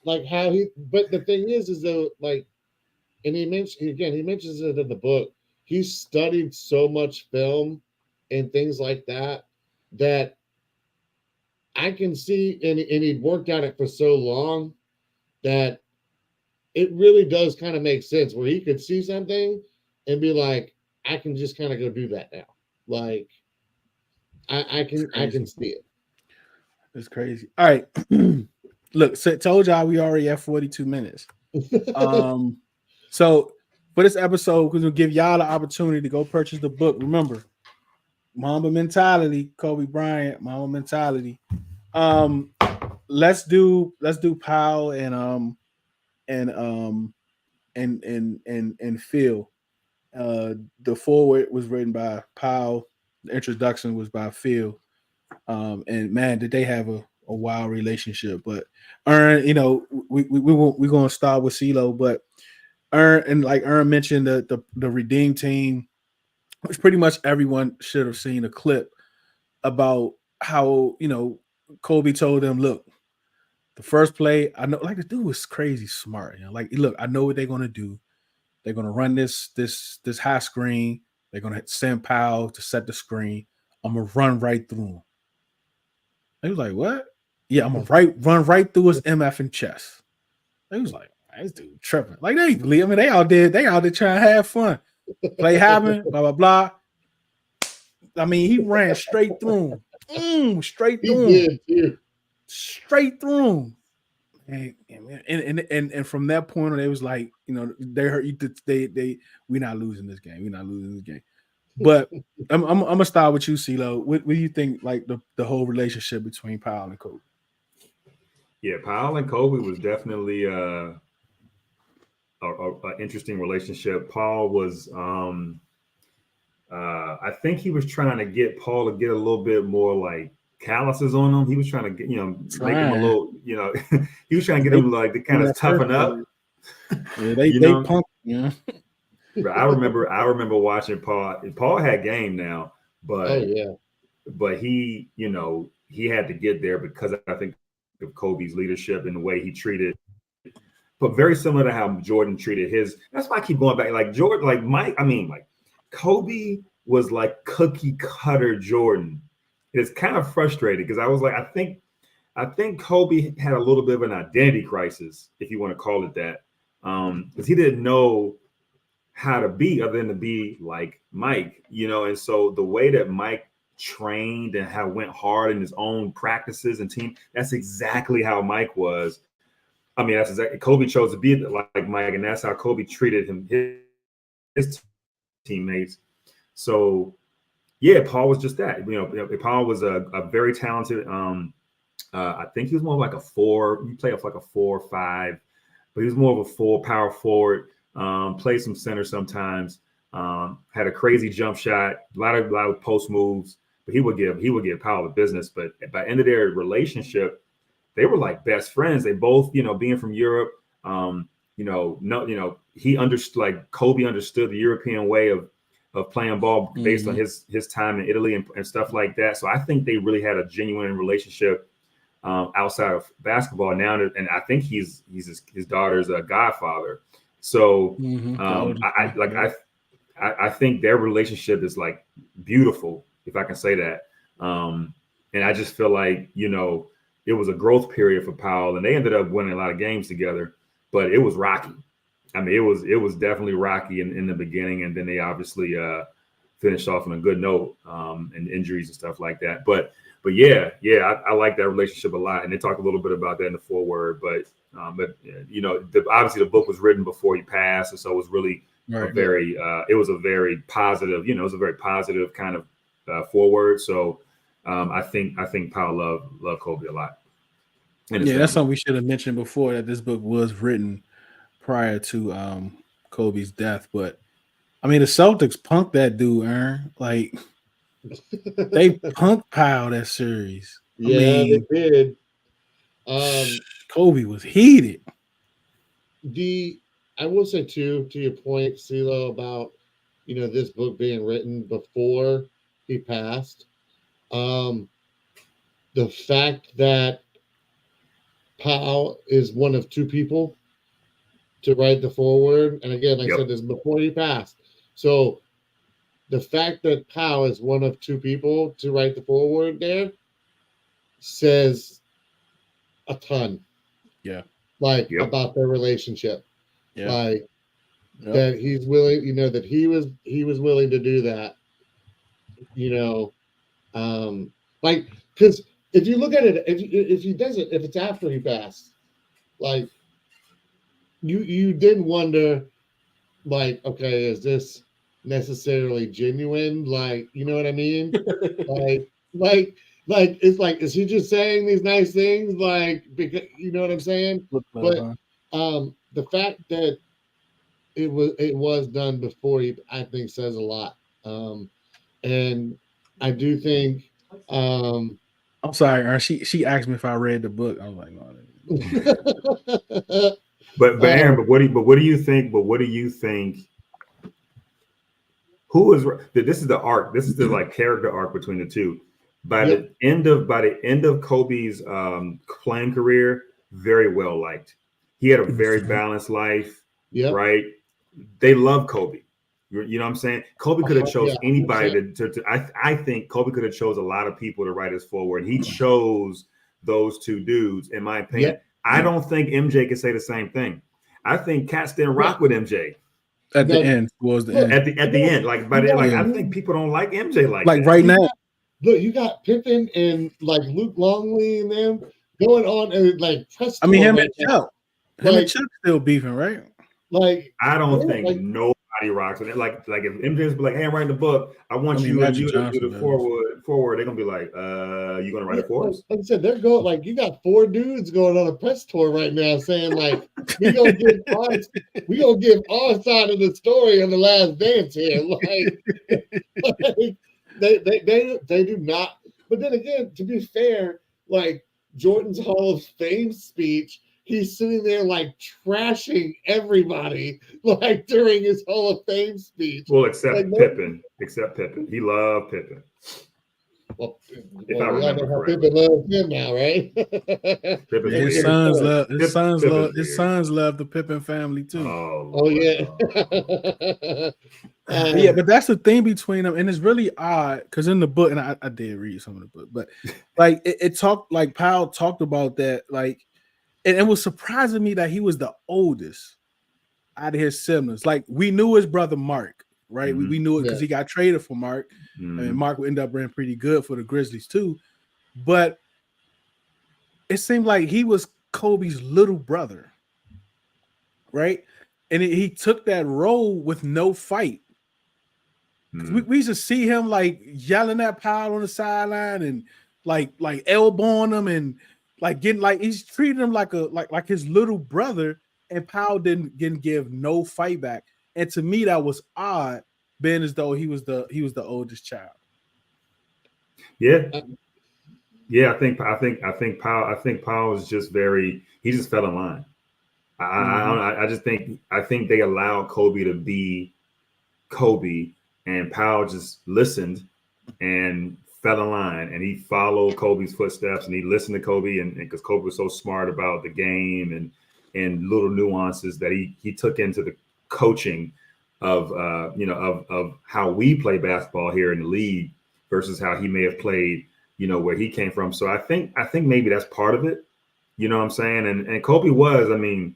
[SPEAKER 2] like how he. But the thing is though, like, and he mentions it in the book. He studied so much film and things like that I can see, and he'd worked at it for so long that it really does kind of make sense where he could see something and be like, I can just kind of go do that now. Like I can see it.
[SPEAKER 1] It's crazy. All right. Look, so told y'all we already have 42 minutes. So for this episode, we're gonna give y'all the opportunity to go purchase the book. Remember, Mamba Mentality, Kobe Bryant, Mamba Mentality. Let's do Powell and Phil. The foreword was written by Powell. The introduction was by Phil. And man, did they have a wild relationship. But Ern, we're gonna start with CeeLo, but Ern mentioned the Redeem Team, which pretty much everyone should have seen a clip about how Kobe told them, look, the first play, I know, like the dude was crazy smart. Like, look, I know what they're gonna do. They're gonna run this high screen. They're gonna send Powell to set the screen. I'm gonna run right through him. He was like, what? Yeah, I'm gonna run right through his MF and chest. He was like, this dude tripping. Like they believe. I mean, they out there trying to have fun. Play happened, blah blah blah. I mean, he ran straight through him. Straight through him. Straight through him. And from that point on, it was like, they heard we're not losing this game. We're not losing this game. But I'm gonna start with you, CeeLo. What do you think, like the whole relationship between Powell and Kobe?
[SPEAKER 3] Yeah, Powell and Kobe was definitely an interesting relationship. Paul was, I think he was trying to get Paul to get a little bit more like calluses on him. He was trying to get, make him a little, he was trying to get him like to kind of toughen up.
[SPEAKER 1] Yeah, they punked,
[SPEAKER 3] I remember watching Paul. Paul had game now, but but he, he had to get there because I think of Kobe's leadership and the way he treated. But very similar to how Jordan treated his. That's why I keep going back. Like Jordan, like Mike. I mean, like Kobe was like cookie cutter Jordan. It's kind of frustrating because I was like, I think Kobe had a little bit of an identity crisis, if you want to call it that, because he didn't know how to be other than to be like Mike, and so the way that Mike trained and how went hard in his own practices and team, that's exactly how Mike was. I mean, that's exactly Kobe chose to be like Mike, and that's how Kobe treated his teammates. So yeah, Paul was just that. Paul was a very talented. I think he was more like a 4. He played off like a 4 or 5, but he was more of a 4 power forward. Played some center sometimes. Had a crazy jump shot, a lot of post moves. But he would give Powell the business. But by the end of their relationship, they were like best friends. They both, being from Europe, he understood, like Kobe understood the European way of playing ball based on his time in Italy and stuff like that. So I think they really had a genuine relationship outside of basketball now. And I think he's his daughter's godfather. So I think their relationship is like beautiful, if I can say that. And I just feel like, it was a growth period for Powell, and they ended up winning a lot of games together, but it was rocky. I mean, it was definitely rocky in the beginning, and then they obviously finished off on a good note, and injuries and stuff like that. But yeah, I like that relationship a lot, and they talked a little bit about that in the foreword. But obviously the book was written before he passed, and so it was really it was a very positive, it was a very positive kind of foreword. So I think Powell loved Kobe a lot.
[SPEAKER 1] Yeah, that's something we should have mentioned before, that this book was written prior to Kobe's death. But I mean, the Celtics punked that dude, Aaron. Like they punked Powell that series.
[SPEAKER 2] Yeah, they did.
[SPEAKER 1] Kobe was heated.
[SPEAKER 2] I will say too, to your point, CeeLo, about this book being written before he passed. The fact that Powell is one of 2 people to write the foreword, and again, like I said, this is before he passed. So the fact that Powell is one of 2 people to write the foreword there says a ton.
[SPEAKER 1] Yeah.
[SPEAKER 2] About their relationship.
[SPEAKER 1] Yeah.
[SPEAKER 2] That he's willing, that he was willing to do that. Because if you look at it, if he does it, if it's after he passed, like you did wonder, like, okay, is this necessarily genuine? Like, you know what I mean? like it's like, is he just saying these nice things? Like, because you know what I'm saying? But the fact that it was done before he, I think, says a lot. And I do think
[SPEAKER 1] I'm sorry, Aaron. She asked me if I read the book. I was like, no.
[SPEAKER 3] But Aaron, but what do you think? But what do you think? Who is this? Is the arc? This is the like character arc between the two. By the end of Kobe's playing career, very well liked. He had a very balanced life. Right? They love Kobe. You know what I'm saying? Kobe could have chose anybody to I think Kobe could have chose a lot of people to write his forward. He chose those 2 dudes, in my opinion. I don't think MJ can say the same thing. I think Cats didn't rock with MJ.
[SPEAKER 1] At the end, towards the end.
[SPEAKER 3] At the end, like, but I think people don't like MJ like that.
[SPEAKER 1] Right now.
[SPEAKER 2] Look, you got Pippen and like Luke Longley and them going on and like press.
[SPEAKER 1] I mean, him and Chuck still beefing, right?
[SPEAKER 2] Like,
[SPEAKER 3] I don't think nobody rocks with it. Like if MJ's be like, "Hey, I'm writing the book. I want you to do the forward." They're gonna be like, "You gonna write it for us?"
[SPEAKER 2] Like I said, they're going like, you got 4 dudes going on a press tour right now, saying like, we gonna give our side of the story on The Last Dance here. They do not. But then again, to be fair, like Jordan's Hall of Fame speech, he's sitting there like trashing everybody like during his Hall of Fame speech.
[SPEAKER 3] Well, except Pippen. He loved Pippen.
[SPEAKER 2] Well,
[SPEAKER 3] if I remember correctly.
[SPEAKER 2] Pippen loves him now, right?
[SPEAKER 1] His sons love the Pippen family too.
[SPEAKER 2] Oh yeah.
[SPEAKER 1] Yeah, but that's the thing between them, and it's really odd because in the book, and I did read some of the book, but like it talked, like Powell talked about that, like, and it was surprising me that he was the oldest. out of his siblings. Like we knew his brother Mark, right? We knew it because
[SPEAKER 2] Yeah.
[SPEAKER 1] he got traded for Mark. I mean, Mark would end up being pretty good for the Grizzlies too. But it seemed like he was Kobe's little brother, right? And he took that role with no fight. We used to see him like yelling at Powell on the sideline and like elbowing him and like getting like he's treating him like like his little brother, and Powell didn't give no fight back. And to me, that was odd, being as though he was the oldest child.
[SPEAKER 3] Yeah. Yeah, I think Powell is just he just fell in line. I think they allowed Kobe to be Kobe, and Powell just listened and fell in line, and he followed Kobe's footsteps, and he listened to Kobe, and because Kobe was so smart about the game and little nuances that he took into the coaching of of how we play basketball here in the league versus how he may have played where he came from. So I think maybe that's part of it. You know what I'm saying? And Kobe was, I mean,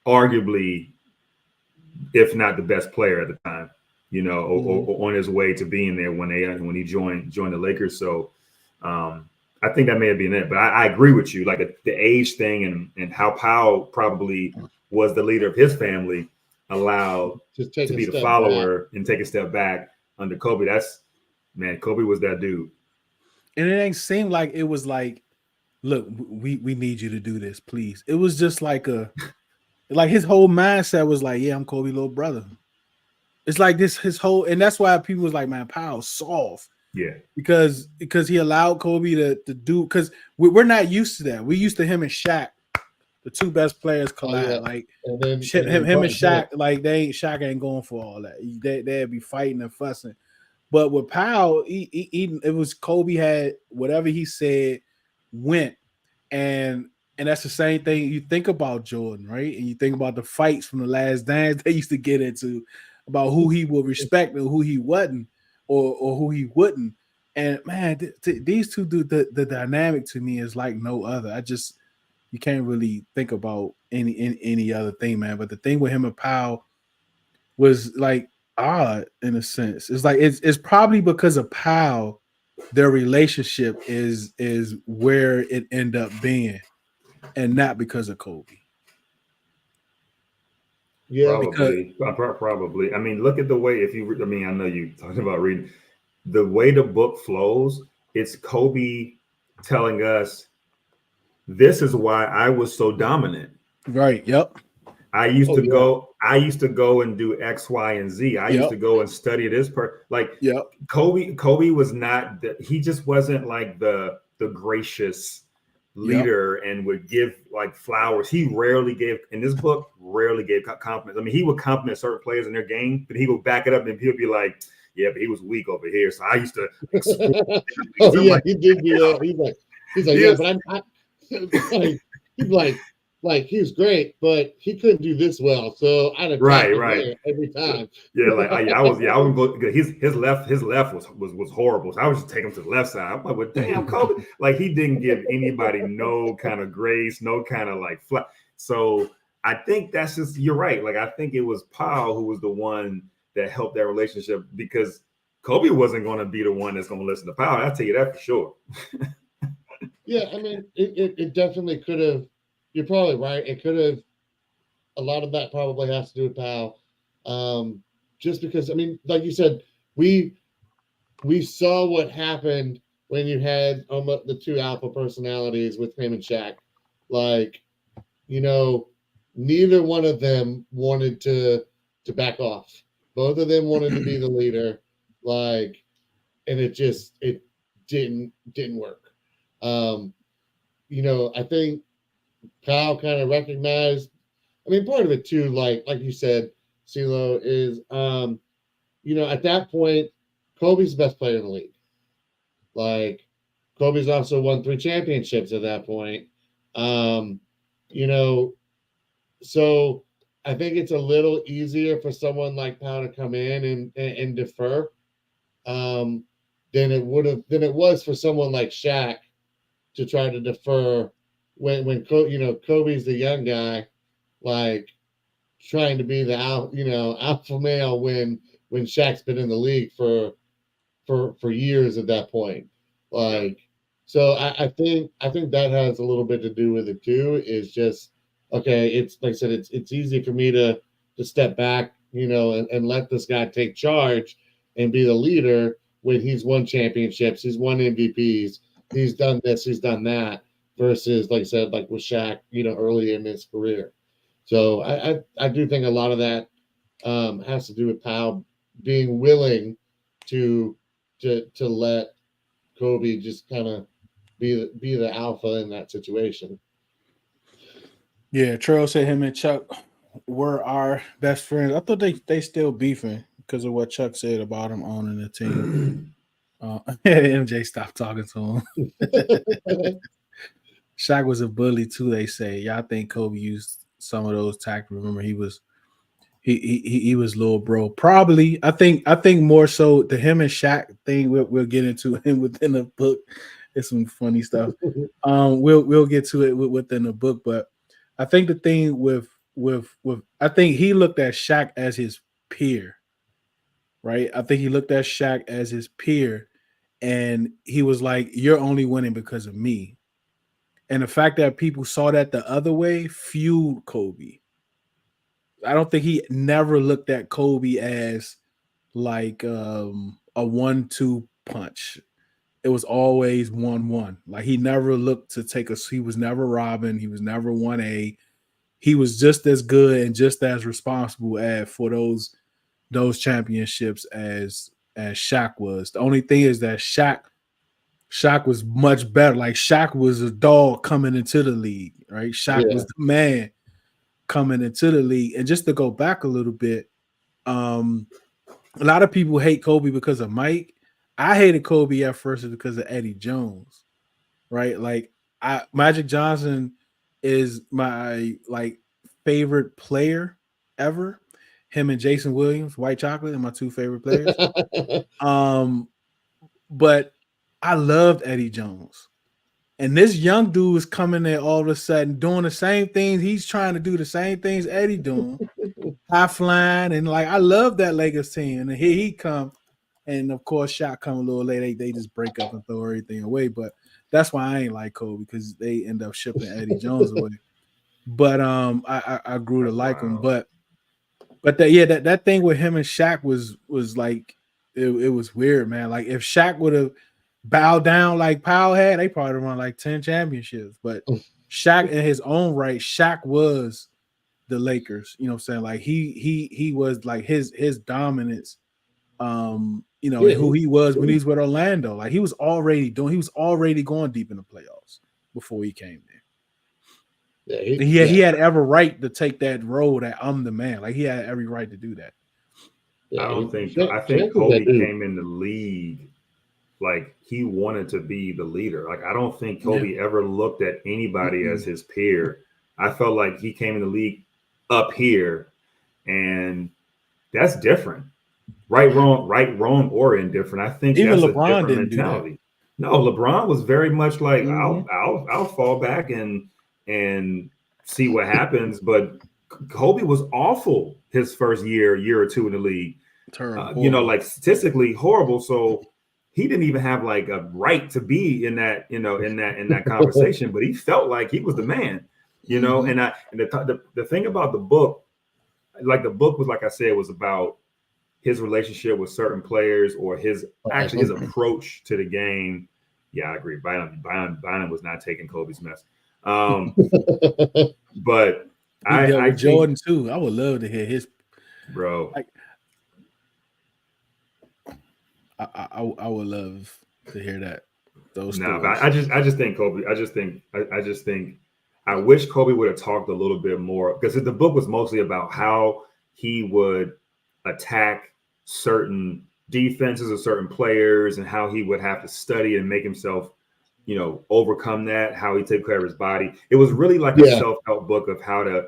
[SPEAKER 3] arguably, if not the best player at the time, or on his way to being there when he joined the Lakers. So I think that may have been it. But I agree with you, like the age thing and how Powell probably was the leader of his family, allowed to be the follower and take a step back under Kobe. Kobe was that dude.
[SPEAKER 1] And it ain't seemed like it was like, look, we need you to do this, please. It was just like his whole mindset was like, yeah, I'm Kobe's little brother. It's like his whole, and that's why people was like, man, Powell's soft.
[SPEAKER 3] Yeah.
[SPEAKER 1] Because he allowed Kobe to do, because we're not used to that. We used to him and Shaq, the two best players collide. Oh, yeah. Like him and Shaq, like Shaq ain't going for all that. They'd be fighting and fussing. But with Powell, it was Kobe had whatever he said went, and that's the same thing. You think about Jordan, right? And you think about the fights from the Last Dance they used to get into about who he would respect and who he wasn't, or who he wouldn't. And man, these two do the dynamic to me is like no other. You can't really think about any other thing, man. But the thing with him and Powell was like odd in a sense. It's like it's probably because of Powell, their relationship is where it end up being, and not because of Kobe.
[SPEAKER 2] Yeah,
[SPEAKER 3] probably. I mean, look at the way I know you talked about reading the way the book flows. It's Kobe telling us, this is why I was so dominant.
[SPEAKER 1] Right. Yep.
[SPEAKER 3] I used to go and do X, Y, and Z. I used to go and study this Kobe was not he just wasn't like the gracious leader and would give like flowers. He rarely gave compliments. I mean, he would compliment certain players in their game, but he would back it up and he'll be like, yeah, but he was weak over here. So I used to
[SPEAKER 2] he did do that. He's like, yeah, but he's like, he was great, but he couldn't do this well. So I'd have
[SPEAKER 3] right
[SPEAKER 2] every time.
[SPEAKER 3] Yeah, like I was go. His left was horrible. So I would just take him to the left side. I'm like, well, damn, Kobe. Like he didn't give anybody no kind of grace, no kind of like flat. So I think that's just, you're right. Like I think it was Powell who was the one that helped that relationship, because Kobe wasn't going to be the one that's going to listen to Powell. I'll tell you that for sure.
[SPEAKER 2] Yeah, I mean, it definitely could have. You're probably right. It could have. A lot of that probably has to do with Powell, just because. I mean, like you said, we saw what happened when you had the two alpha personalities with him and Shaq. Like, neither one of them wanted to back off. Both of them wanted to be the leader. Like, and it didn't work. I think Powell kind of recognized. I mean, part of it too, like you said, CeeLo, is at that point, Kobe's the best player in the league. Like, Kobe's also won 3 championships at that point. So I think it's a little easier for someone like Powell to come in and defer than it was for someone like Shaq to try to defer when Kobe's the young guy. Like, trying to be the alpha male when Shaq's been in the league for years at that point. Like, so I think that has a little bit to do with it too. Is just okay. It's like I said, it's easy for me to step back, and let this guy take charge and be the leader when he's won championships, he's won MVPs, he's done this, he's done that. Versus, like I said, like with Shaq, early in his career. So I do think a lot of that has to do with Powell being willing to to let Kobe just kind of be the alpha in that situation.
[SPEAKER 1] Yeah, Trail said him and Chuck were our best friends. I thought they still beefing because of what Chuck said about him owning the team. MJ stopped talking to him. Shaq was a bully too. They say. Yeah, I think Kobe used some of those tactics. Remember, he was he was little bro. Probably, I think more so the him and Shaq thing. We'll get into him within the book. It's some funny stuff. We'll get to it within the book, but I think the thing with I think he looked at Shaq as his peer, right? I think he looked at Shaq as his peer, and he was like, "You're only winning because of me." And the fact that people saw that the other way fueled Kobe. I don't think he never looked at Kobe as like a 1-2 punch. It was always 1-1. Like he never looked to take us. He was never Robin. He was never 1A. He was just as good and just as responsible for those championships as Shaq was. The only thing is that Shaq was much better. Like Shaq was a dog coming into the league, right? Shaq
[SPEAKER 2] Yeah.
[SPEAKER 1] was the man coming into the league. And just to go back a little bit, a lot of people hate Kobe because of Mike. I hated Kobe at first because of Eddie Jones, right? Like Magic Johnson is my like favorite player ever. Him and Jason Williams, White Chocolate, are my two favorite players. But I loved Eddie Jones. And this young dude is coming there all of a sudden doing the same things. He's trying to do the same things Eddie doing, high flying, and like I love that Lakers team. And here he come, and of course, Shaq come a little late. They just break up and throw everything away. But that's why I ain't like Kobe because they end up shipping Eddie Jones away. But I grew to like him. But that thing with him and Shaq was like it was weird, man. Like if Shaq would have bowed down like Powell had, they probably won like 10 championships. But Shaq in his own right, Shaq was the Lakers. You know what I'm saying? Like he was like his dominance, and who he was when he was with Orlando. Like he was already going deep in the playoffs before he came there. Yeah, he had every right to take that role that I'm the man. Like he had every right to do that.
[SPEAKER 3] I think Kobe came in the league like he wanted to be the leader. Like I don't think Kobe ever looked at anybody as his peer. I felt like he came in the league up here, and that's different. Right, wrong, or indifferent. I think
[SPEAKER 1] even
[SPEAKER 3] that's
[SPEAKER 1] LeBron
[SPEAKER 3] a different
[SPEAKER 1] didn't
[SPEAKER 3] mentality. No, LeBron was very much like
[SPEAKER 2] Mm-hmm.
[SPEAKER 3] I'll fall back and see what happens. But Kobe was awful his first year or two in the league.
[SPEAKER 1] Terrible.
[SPEAKER 3] Like statistically horrible. So he didn't even have like a right to be in that, in that conversation. But he felt like he was the man. And the thing about the book, like the book was, like I said, was about his relationship with certain players or his approach to the game. Yeah, I agree. Bynum was not taking Kobe's mess. But
[SPEAKER 1] he dealt with
[SPEAKER 3] think,
[SPEAKER 1] Jordan too. I would love to hear his
[SPEAKER 3] bro.
[SPEAKER 1] Like, I would love to hear that. Those stories.
[SPEAKER 3] But I just think Kobe. I wish Kobe would have talked a little bit more, because the book was mostly about how he would attack certain defenses or certain players and how he would have to study and make himself, overcome that, how he take care of his body. It was really like a self-help book of how to,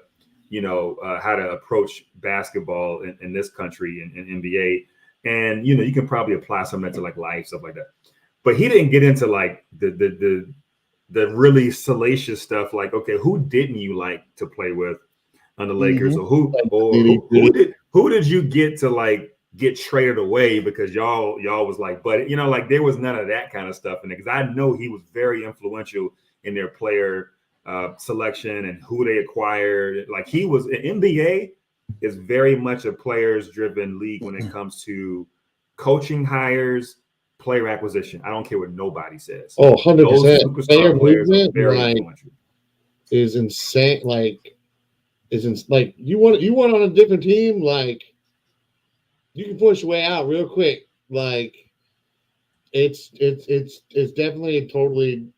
[SPEAKER 3] how to approach basketball in this country and NBA. And, you can probably apply some of that to like life, stuff like that. But he didn't get into like the really salacious stuff. Like, okay, who didn't you like to play with? on the Lakers, or
[SPEAKER 2] Mhm.
[SPEAKER 3] who did you get to like get traded away because y'all was like, but you know, like there was none of that kind of stuff in it, because I know he was very influential in their player selection and who they acquired. Like he was, NBA is very much a players driven league when it comes to coaching hires, player acquisition. I don't care what nobody says.
[SPEAKER 2] Oh,
[SPEAKER 3] Those
[SPEAKER 2] 100%. Player
[SPEAKER 3] superstar players are
[SPEAKER 2] movement,
[SPEAKER 3] very
[SPEAKER 2] like,
[SPEAKER 3] influential.
[SPEAKER 2] is insane. Like, like you want on a different team, like you can push your way out real quick. Like it's definitely a totally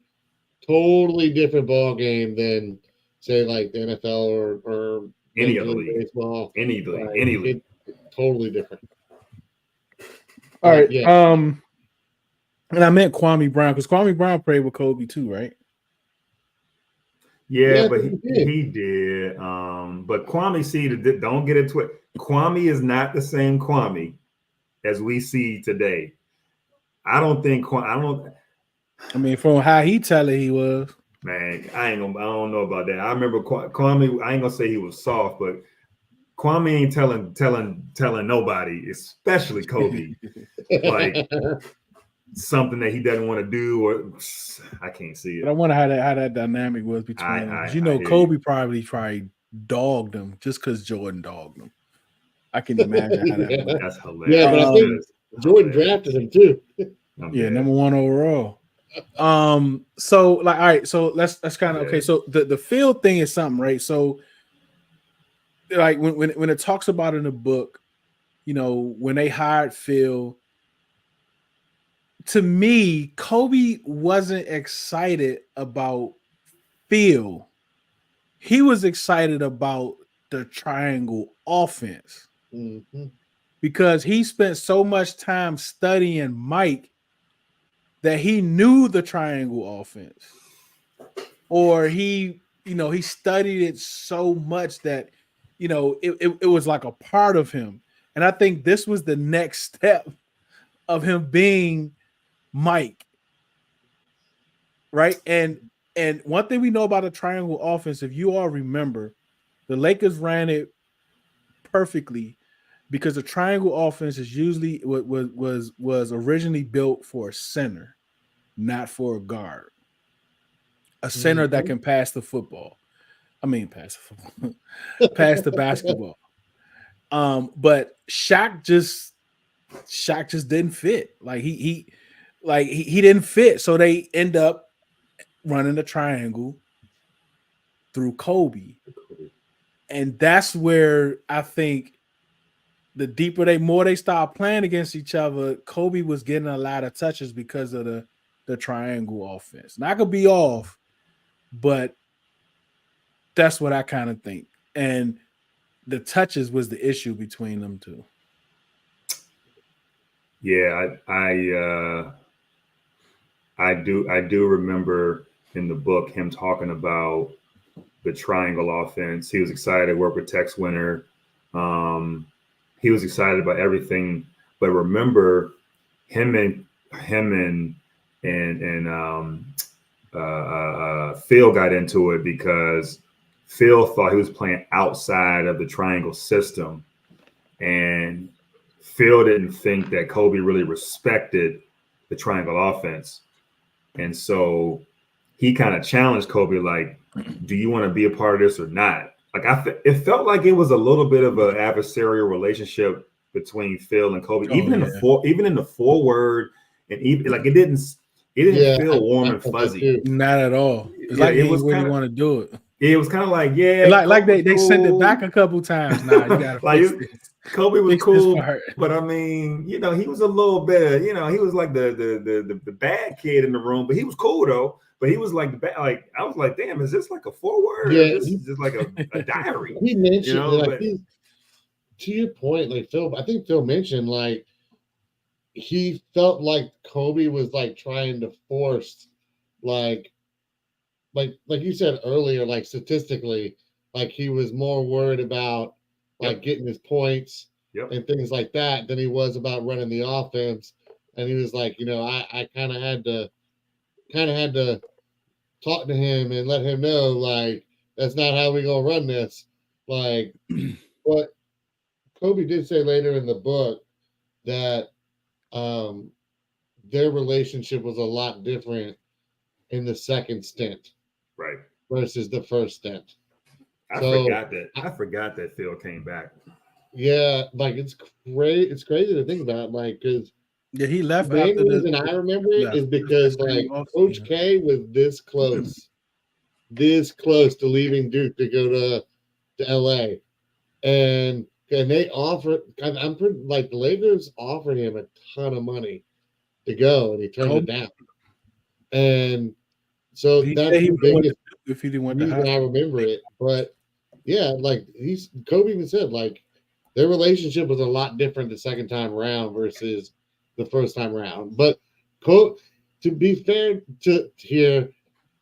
[SPEAKER 2] different ball game than say like the NFL or
[SPEAKER 3] Any
[SPEAKER 2] Major
[SPEAKER 3] other
[SPEAKER 2] League
[SPEAKER 3] league,
[SPEAKER 2] Baseball.
[SPEAKER 3] any league,
[SPEAKER 2] Like
[SPEAKER 3] any league.
[SPEAKER 2] totally different.
[SPEAKER 1] All
[SPEAKER 2] Like
[SPEAKER 1] right.
[SPEAKER 2] yeah,
[SPEAKER 1] And I meant Kwame Brown because Kwame Brown played with Kobe too, right?
[SPEAKER 3] Yeah,
[SPEAKER 2] yeah, I
[SPEAKER 3] but
[SPEAKER 2] think he did.
[SPEAKER 3] he did. But Kwame, see, don't get into it. Kwame is not the same Kwame as we see today. I don't think. I don't.
[SPEAKER 1] I mean, from how he tell it, he was.
[SPEAKER 3] Man, I don't know about that. I remember Kwame. I ain't gonna say he was soft, but Kwame ain't telling nobody, especially Kobe, like something that he doesn't want to do, or I can't see
[SPEAKER 1] But I
[SPEAKER 3] it.
[SPEAKER 1] wonder how that dynamic was between them. Because
[SPEAKER 3] I hear
[SPEAKER 1] Kobe
[SPEAKER 3] you.
[SPEAKER 1] probably dogged him just because Jordan dogged him. I can imagine how that
[SPEAKER 2] Yeah.
[SPEAKER 1] went.
[SPEAKER 3] That's hilarious.
[SPEAKER 2] Yeah, but I think
[SPEAKER 3] That's
[SPEAKER 2] Jordan
[SPEAKER 3] hilarious.
[SPEAKER 2] drafted him too.
[SPEAKER 3] I'm
[SPEAKER 1] Yeah,
[SPEAKER 3] dead.
[SPEAKER 1] #1 overall. So like, all right, so let's kind of okay. So the field thing is something, right? So like when it talks about in the book, when they hired Phil, to me, Kobe wasn't excited about Phil. He was excited about the triangle offense
[SPEAKER 2] Mm-hmm.
[SPEAKER 1] because he spent so much time studying Mike that he knew the triangle offense, or he studied it so much that it was like a part of him. And I think this was the next step of him being Mike, right? And one thing we know about a triangle offense, if you all remember, the Lakers ran it perfectly because the triangle offense is usually was originally built for a center, not for a guard. A center that
[SPEAKER 2] Mm-hmm.
[SPEAKER 1] can pass the football. I mean, pass the football, pass the basketball. But Shaq just didn't fit. Like he didn't fit. So they end up running the triangle through Kobe. And that's where I think the more they start playing against each other, Kobe was getting a lot of touches because of the triangle offense. And I could be off, but that's what I kind of think. And the touches was the issue between them two.
[SPEAKER 3] Yeah, I do remember in the book him talking about the triangle offense. He was excited to work with Tex Winter. Um, he was excited about everything. But remember, him and him and Phil got into it because Phil thought he was playing outside of the triangle system, and Phil didn't think that Kobe really respected the triangle offense. And so he kind of challenged Kobe, like, do you want to be a part of this or not? Like, it felt like it was a little bit of an adversarial relationship between Phil and Kobe,
[SPEAKER 1] Oh yeah.
[SPEAKER 3] even in the forward, and even like it didn't
[SPEAKER 2] Yeah,
[SPEAKER 3] feel warm
[SPEAKER 2] I
[SPEAKER 3] and
[SPEAKER 2] thought that
[SPEAKER 3] fuzzy.
[SPEAKER 2] too.
[SPEAKER 1] Not at all. It's
[SPEAKER 3] Yeah,
[SPEAKER 1] like he
[SPEAKER 3] it
[SPEAKER 1] ain't
[SPEAKER 3] was
[SPEAKER 1] really
[SPEAKER 3] kind of
[SPEAKER 1] want to do it.
[SPEAKER 3] it was kind of like,
[SPEAKER 1] And
[SPEAKER 3] yeah,
[SPEAKER 1] like
[SPEAKER 3] Kobe was
[SPEAKER 1] they sent it back
[SPEAKER 3] cool.
[SPEAKER 1] a couple times. Nah, you gotta
[SPEAKER 3] Like
[SPEAKER 1] fix this.
[SPEAKER 3] Kobe was
[SPEAKER 1] Fix this
[SPEAKER 3] cool,
[SPEAKER 1] part.
[SPEAKER 3] but I mean, he was a little bit, he was like the bad kid in the room, but he was cool though. But he was like the bad, like I was like, damn, is this like a forward or
[SPEAKER 2] Yeah,
[SPEAKER 3] is this just like a diary?
[SPEAKER 2] he mentioned like
[SPEAKER 3] But
[SPEAKER 2] to your point, like Phil, I think Phil mentioned like he felt like Kobe was like trying to force like like you said earlier, like statistically, like he was more worried about like
[SPEAKER 3] yep,
[SPEAKER 2] getting his points
[SPEAKER 3] yep,
[SPEAKER 2] and things like that than he was about running the offense. And he was like, I kind of had to talk to him and let him know like that's not how we gonna run this. Like, but Kobe did say later in the book that um, their relationship was a lot different in the second stint
[SPEAKER 3] Right.
[SPEAKER 2] versus the first stint.
[SPEAKER 3] I
[SPEAKER 2] So,
[SPEAKER 3] forgot that. I forgot that Phil came back.
[SPEAKER 2] yeah, like it's great. It's crazy to think about, like, because
[SPEAKER 1] Yeah, he
[SPEAKER 2] the
[SPEAKER 1] left
[SPEAKER 2] main
[SPEAKER 1] after
[SPEAKER 2] reason I remember it
[SPEAKER 1] left.
[SPEAKER 2] is because
[SPEAKER 1] That same
[SPEAKER 2] like
[SPEAKER 1] off
[SPEAKER 2] Coach
[SPEAKER 1] season.
[SPEAKER 2] K was this close to leaving Duke to go to LA, and they offered. I'm pretty like the Lakers offered him a ton of money to go, and he turned it
[SPEAKER 1] Kobe,
[SPEAKER 2] down. And so
[SPEAKER 1] he
[SPEAKER 2] that's
[SPEAKER 1] said he
[SPEAKER 2] the
[SPEAKER 1] would have went to
[SPEAKER 2] biggest
[SPEAKER 1] Duke if he didn't went to high
[SPEAKER 2] reason I
[SPEAKER 1] school.
[SPEAKER 2] remember it. But yeah, like Kobe even said, like their relationship was a lot different the second time around versus the first time around. But to be fair to here,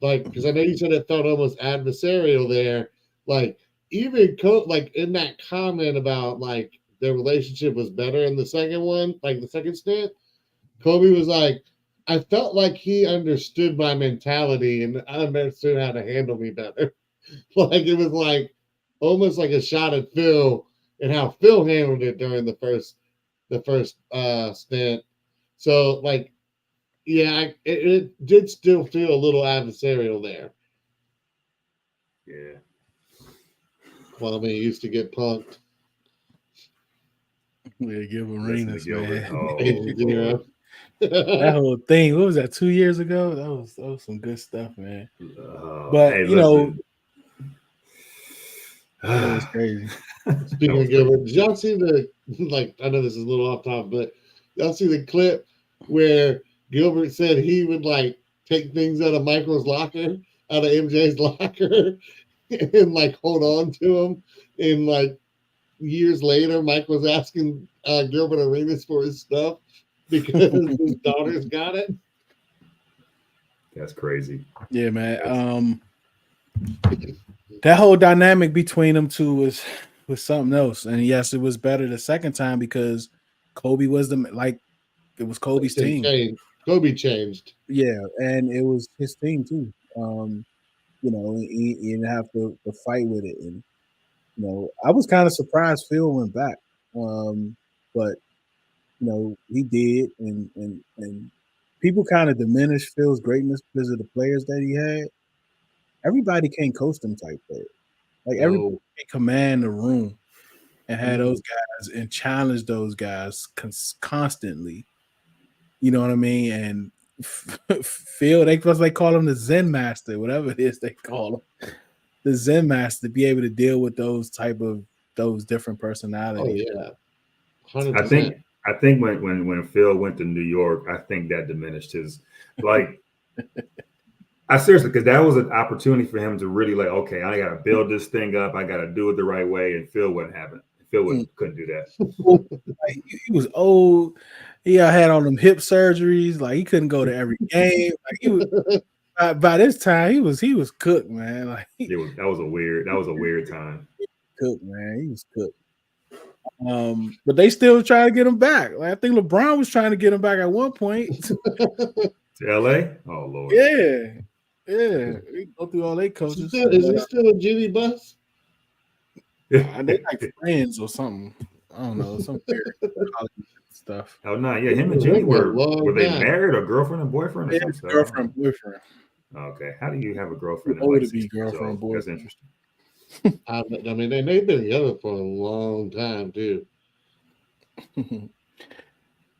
[SPEAKER 2] like because I know you said it felt almost adversarial there, like even like in that comment about like their relationship was better in the second one, like the second stint, Kobe was like, I felt like he understood my mentality and understood how to handle me better. Like it was like almost like a shot at Phil and how Phil handled it during the first stint. So like yeah, it did still feel a little adversarial there.
[SPEAKER 3] Yeah.
[SPEAKER 2] Kwame used to get punked.
[SPEAKER 1] Yeah, give
[SPEAKER 3] Listen to
[SPEAKER 1] Arenas,
[SPEAKER 3] Gilbert.
[SPEAKER 1] man.
[SPEAKER 3] Oh Lord.
[SPEAKER 2] 8-0.
[SPEAKER 1] That whole thing. What was that? 2 years ago? That was some good stuff, man. But
[SPEAKER 3] Hey, listen.
[SPEAKER 1] it was crazy.
[SPEAKER 3] That
[SPEAKER 2] Speaking
[SPEAKER 3] was
[SPEAKER 2] of
[SPEAKER 3] crazy.
[SPEAKER 2] Gilbert, did y'all see the like? I know this is a little off topic, but y'all see the clip where Gilbert said he would like take things out of Michael's locker, out of MJ's locker, and like hold on to them. And like years later, Mike was asking Gilbert Arenas for his stuff because his daughters got it.
[SPEAKER 3] That's crazy.
[SPEAKER 1] Yeah, man.
[SPEAKER 3] That's
[SPEAKER 1] That whole dynamic between them two was something else. And yes, it was better the second time because Kobe was it was Kobe's
[SPEAKER 2] He
[SPEAKER 1] team.
[SPEAKER 2] changed. Kobe changed.
[SPEAKER 1] Yeah, and it was his team too. He didn't have to fight with it. And I was kind of surprised Phil went back. But he did, and people kind of diminished Phil's greatness because of the players that he had. Everybody can't coach them type players. Like everybody
[SPEAKER 2] No.
[SPEAKER 1] can command the room and have
[SPEAKER 2] Mm.
[SPEAKER 1] those guys and challenge those guys constantly. You know what I mean? And Phil, they call him the Zen Master, whatever it is they call him, the Zen Master, to be able to deal with those different
[SPEAKER 2] Oh
[SPEAKER 1] personalities.
[SPEAKER 2] yeah, 100%.
[SPEAKER 3] I think I think when Phil went to New York, I think that diminished his like I seriously because that was an opportunity for him to really like, okay, I gotta build this thing up, I gotta do it the right way, and Phil wouldn't have it. Phil couldn't do that.
[SPEAKER 1] Like, he was old. He had all them hip surgeries. Like he couldn't go to every game. Like he was by this time he was cooked, man. Like
[SPEAKER 3] That was a weird time.
[SPEAKER 1] cooked, man. He was cooked. But they still try to get him back. Like I think LeBron was trying to get him back at one point.
[SPEAKER 3] To LA? Oh Lord.
[SPEAKER 1] Yeah. We go through all their coaches.
[SPEAKER 2] Is he still a Jimmy Bus?
[SPEAKER 1] They like friends or something. I don't know, some weird stuff.
[SPEAKER 3] Oh no, yeah, him and Jimmy were they
[SPEAKER 2] time.
[SPEAKER 3] married or girlfriend and boyfriend or
[SPEAKER 1] Yeah,
[SPEAKER 3] something?
[SPEAKER 1] girlfriend, boyfriend.
[SPEAKER 3] Okay, how do you have a girlfriend
[SPEAKER 1] Too
[SPEAKER 3] in
[SPEAKER 1] old
[SPEAKER 3] like
[SPEAKER 1] to be
[SPEAKER 3] 60 years
[SPEAKER 1] girlfriend,
[SPEAKER 3] old?
[SPEAKER 1] boyfriend.
[SPEAKER 3] That's interesting.
[SPEAKER 2] I mean, they've been together for a long time too.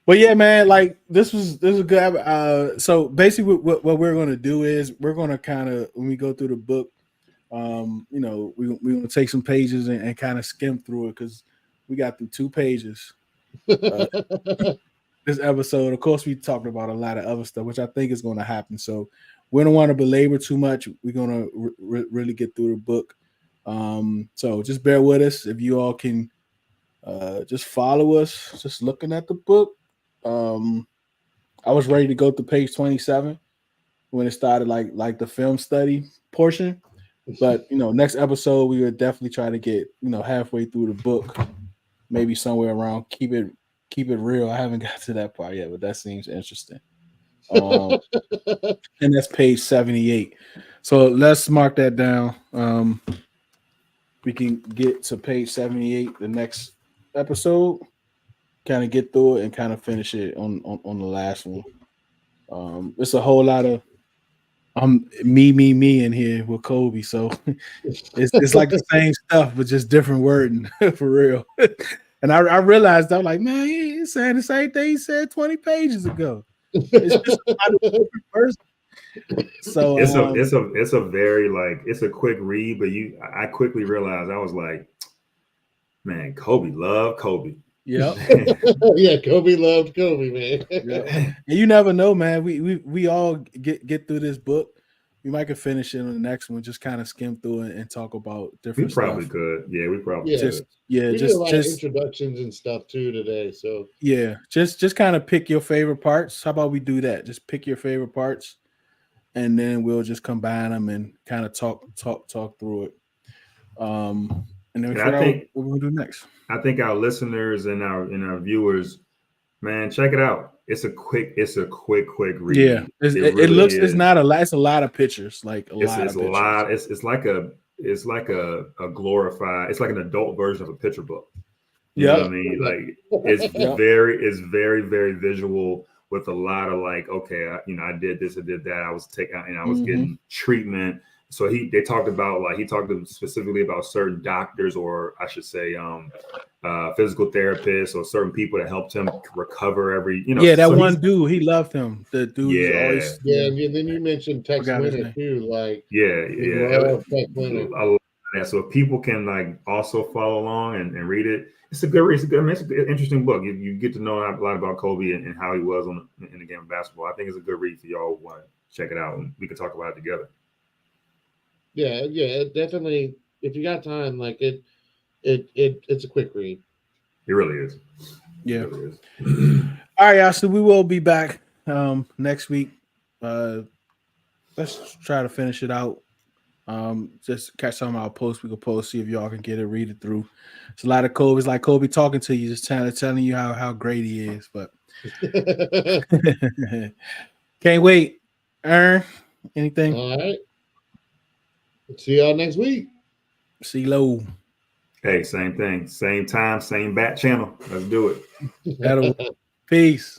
[SPEAKER 1] But yeah, man, like this was good. So basically, what we're going to do is we're going to kind of when we go through the book, we're going to take some pages and kind of skim through it because we got through 2 pages. This episode, of course, we talked about a lot of other stuff, which I think is going to happen. So we don't want to belabor too much. We're going to really get through the book. So just bear with us. If you all can just follow us, just looking at the book. I was ready to go to page 27 when it started, like the film study portion. But next episode we would definitely try to get halfway through the book, maybe somewhere around keep it real. I haven't got to that part yet, but that seems interesting. And that's page 78. So let's mark that down. we can get to page 78 the next episode, kind of get through it and kind of finish it on the last one. It's a whole lot of me in here with Kobe, so it's like the same stuff but just different wording for real. And I realized I'm like, man, he's saying the same thing he said 20 pages ago. It's just about a different person. So
[SPEAKER 3] it's a very like it's a quick read, but I quickly realized I was like, man, Kobe loved Kobe.
[SPEAKER 1] Yep.
[SPEAKER 2] Yeah, Kobe loved Kobe, man.
[SPEAKER 1] Yep. And you never know, man. We all get through this book. We might could finish it on the next one, just kind of skim through it and talk about
[SPEAKER 3] We
[SPEAKER 1] different
[SPEAKER 3] probably
[SPEAKER 1] stuff.
[SPEAKER 3] could. Yeah, we probably
[SPEAKER 2] Yeah.
[SPEAKER 3] could.
[SPEAKER 1] Just yeah,
[SPEAKER 2] We did a lot of
[SPEAKER 1] just
[SPEAKER 2] introductions and stuff too today. So
[SPEAKER 1] yeah, just kind of pick your favorite parts. How about we do that? Just pick your favorite parts, and then we'll just combine them and kind of talk through it. And then
[SPEAKER 3] And
[SPEAKER 1] figure
[SPEAKER 3] I
[SPEAKER 1] out
[SPEAKER 3] think
[SPEAKER 1] what we're gonna do next.
[SPEAKER 3] I think our listeners and our viewers, man, check it out. It's a quick read.
[SPEAKER 1] Yeah, it
[SPEAKER 3] really
[SPEAKER 1] looks
[SPEAKER 3] is.
[SPEAKER 1] it's not a lot. It's a lot of pictures, like a lot
[SPEAKER 3] It's
[SPEAKER 1] of
[SPEAKER 3] a
[SPEAKER 1] pictures.
[SPEAKER 3] lot. It's like a glorified. It's like an adult version of a picture book. You know what I mean? Like it's very visual with a lot of like, okay, I did this, I did that. I was getting treatment. So they talked about he talked specifically about certain doctors, or I should say, physical therapists or certain people that helped him recover
[SPEAKER 1] Yeah, that
[SPEAKER 3] so
[SPEAKER 1] one dude, he loved him. The dude was always
[SPEAKER 2] and then you mentioned Tex Winter too, like love Tex Winter.
[SPEAKER 3] So if people can like also follow along and read it, it's a good read. It's an interesting book. You get to know a lot about Kobe and how he was in the game of basketball. I think it's a good read for y'all who want to check it out, and we can talk about it together.
[SPEAKER 2] Yeah, definitely. If you got time, like it's a quick read.
[SPEAKER 3] It really is.
[SPEAKER 1] Yeah.
[SPEAKER 3] It really is.
[SPEAKER 1] All right, y'all. So we will be back next week. Let's try to finish it out. Just catch some of our posts we could post, see if y'all can get it, read it through. It's a lot of Kobe. It's like Kobe talking to you, just telling you how great he is. But can't wait. Aaron, anything?
[SPEAKER 2] All right. See y'all next week.
[SPEAKER 1] See low.
[SPEAKER 3] Hey, same thing, same time, same bat channel. Let's do it.
[SPEAKER 1] Peace.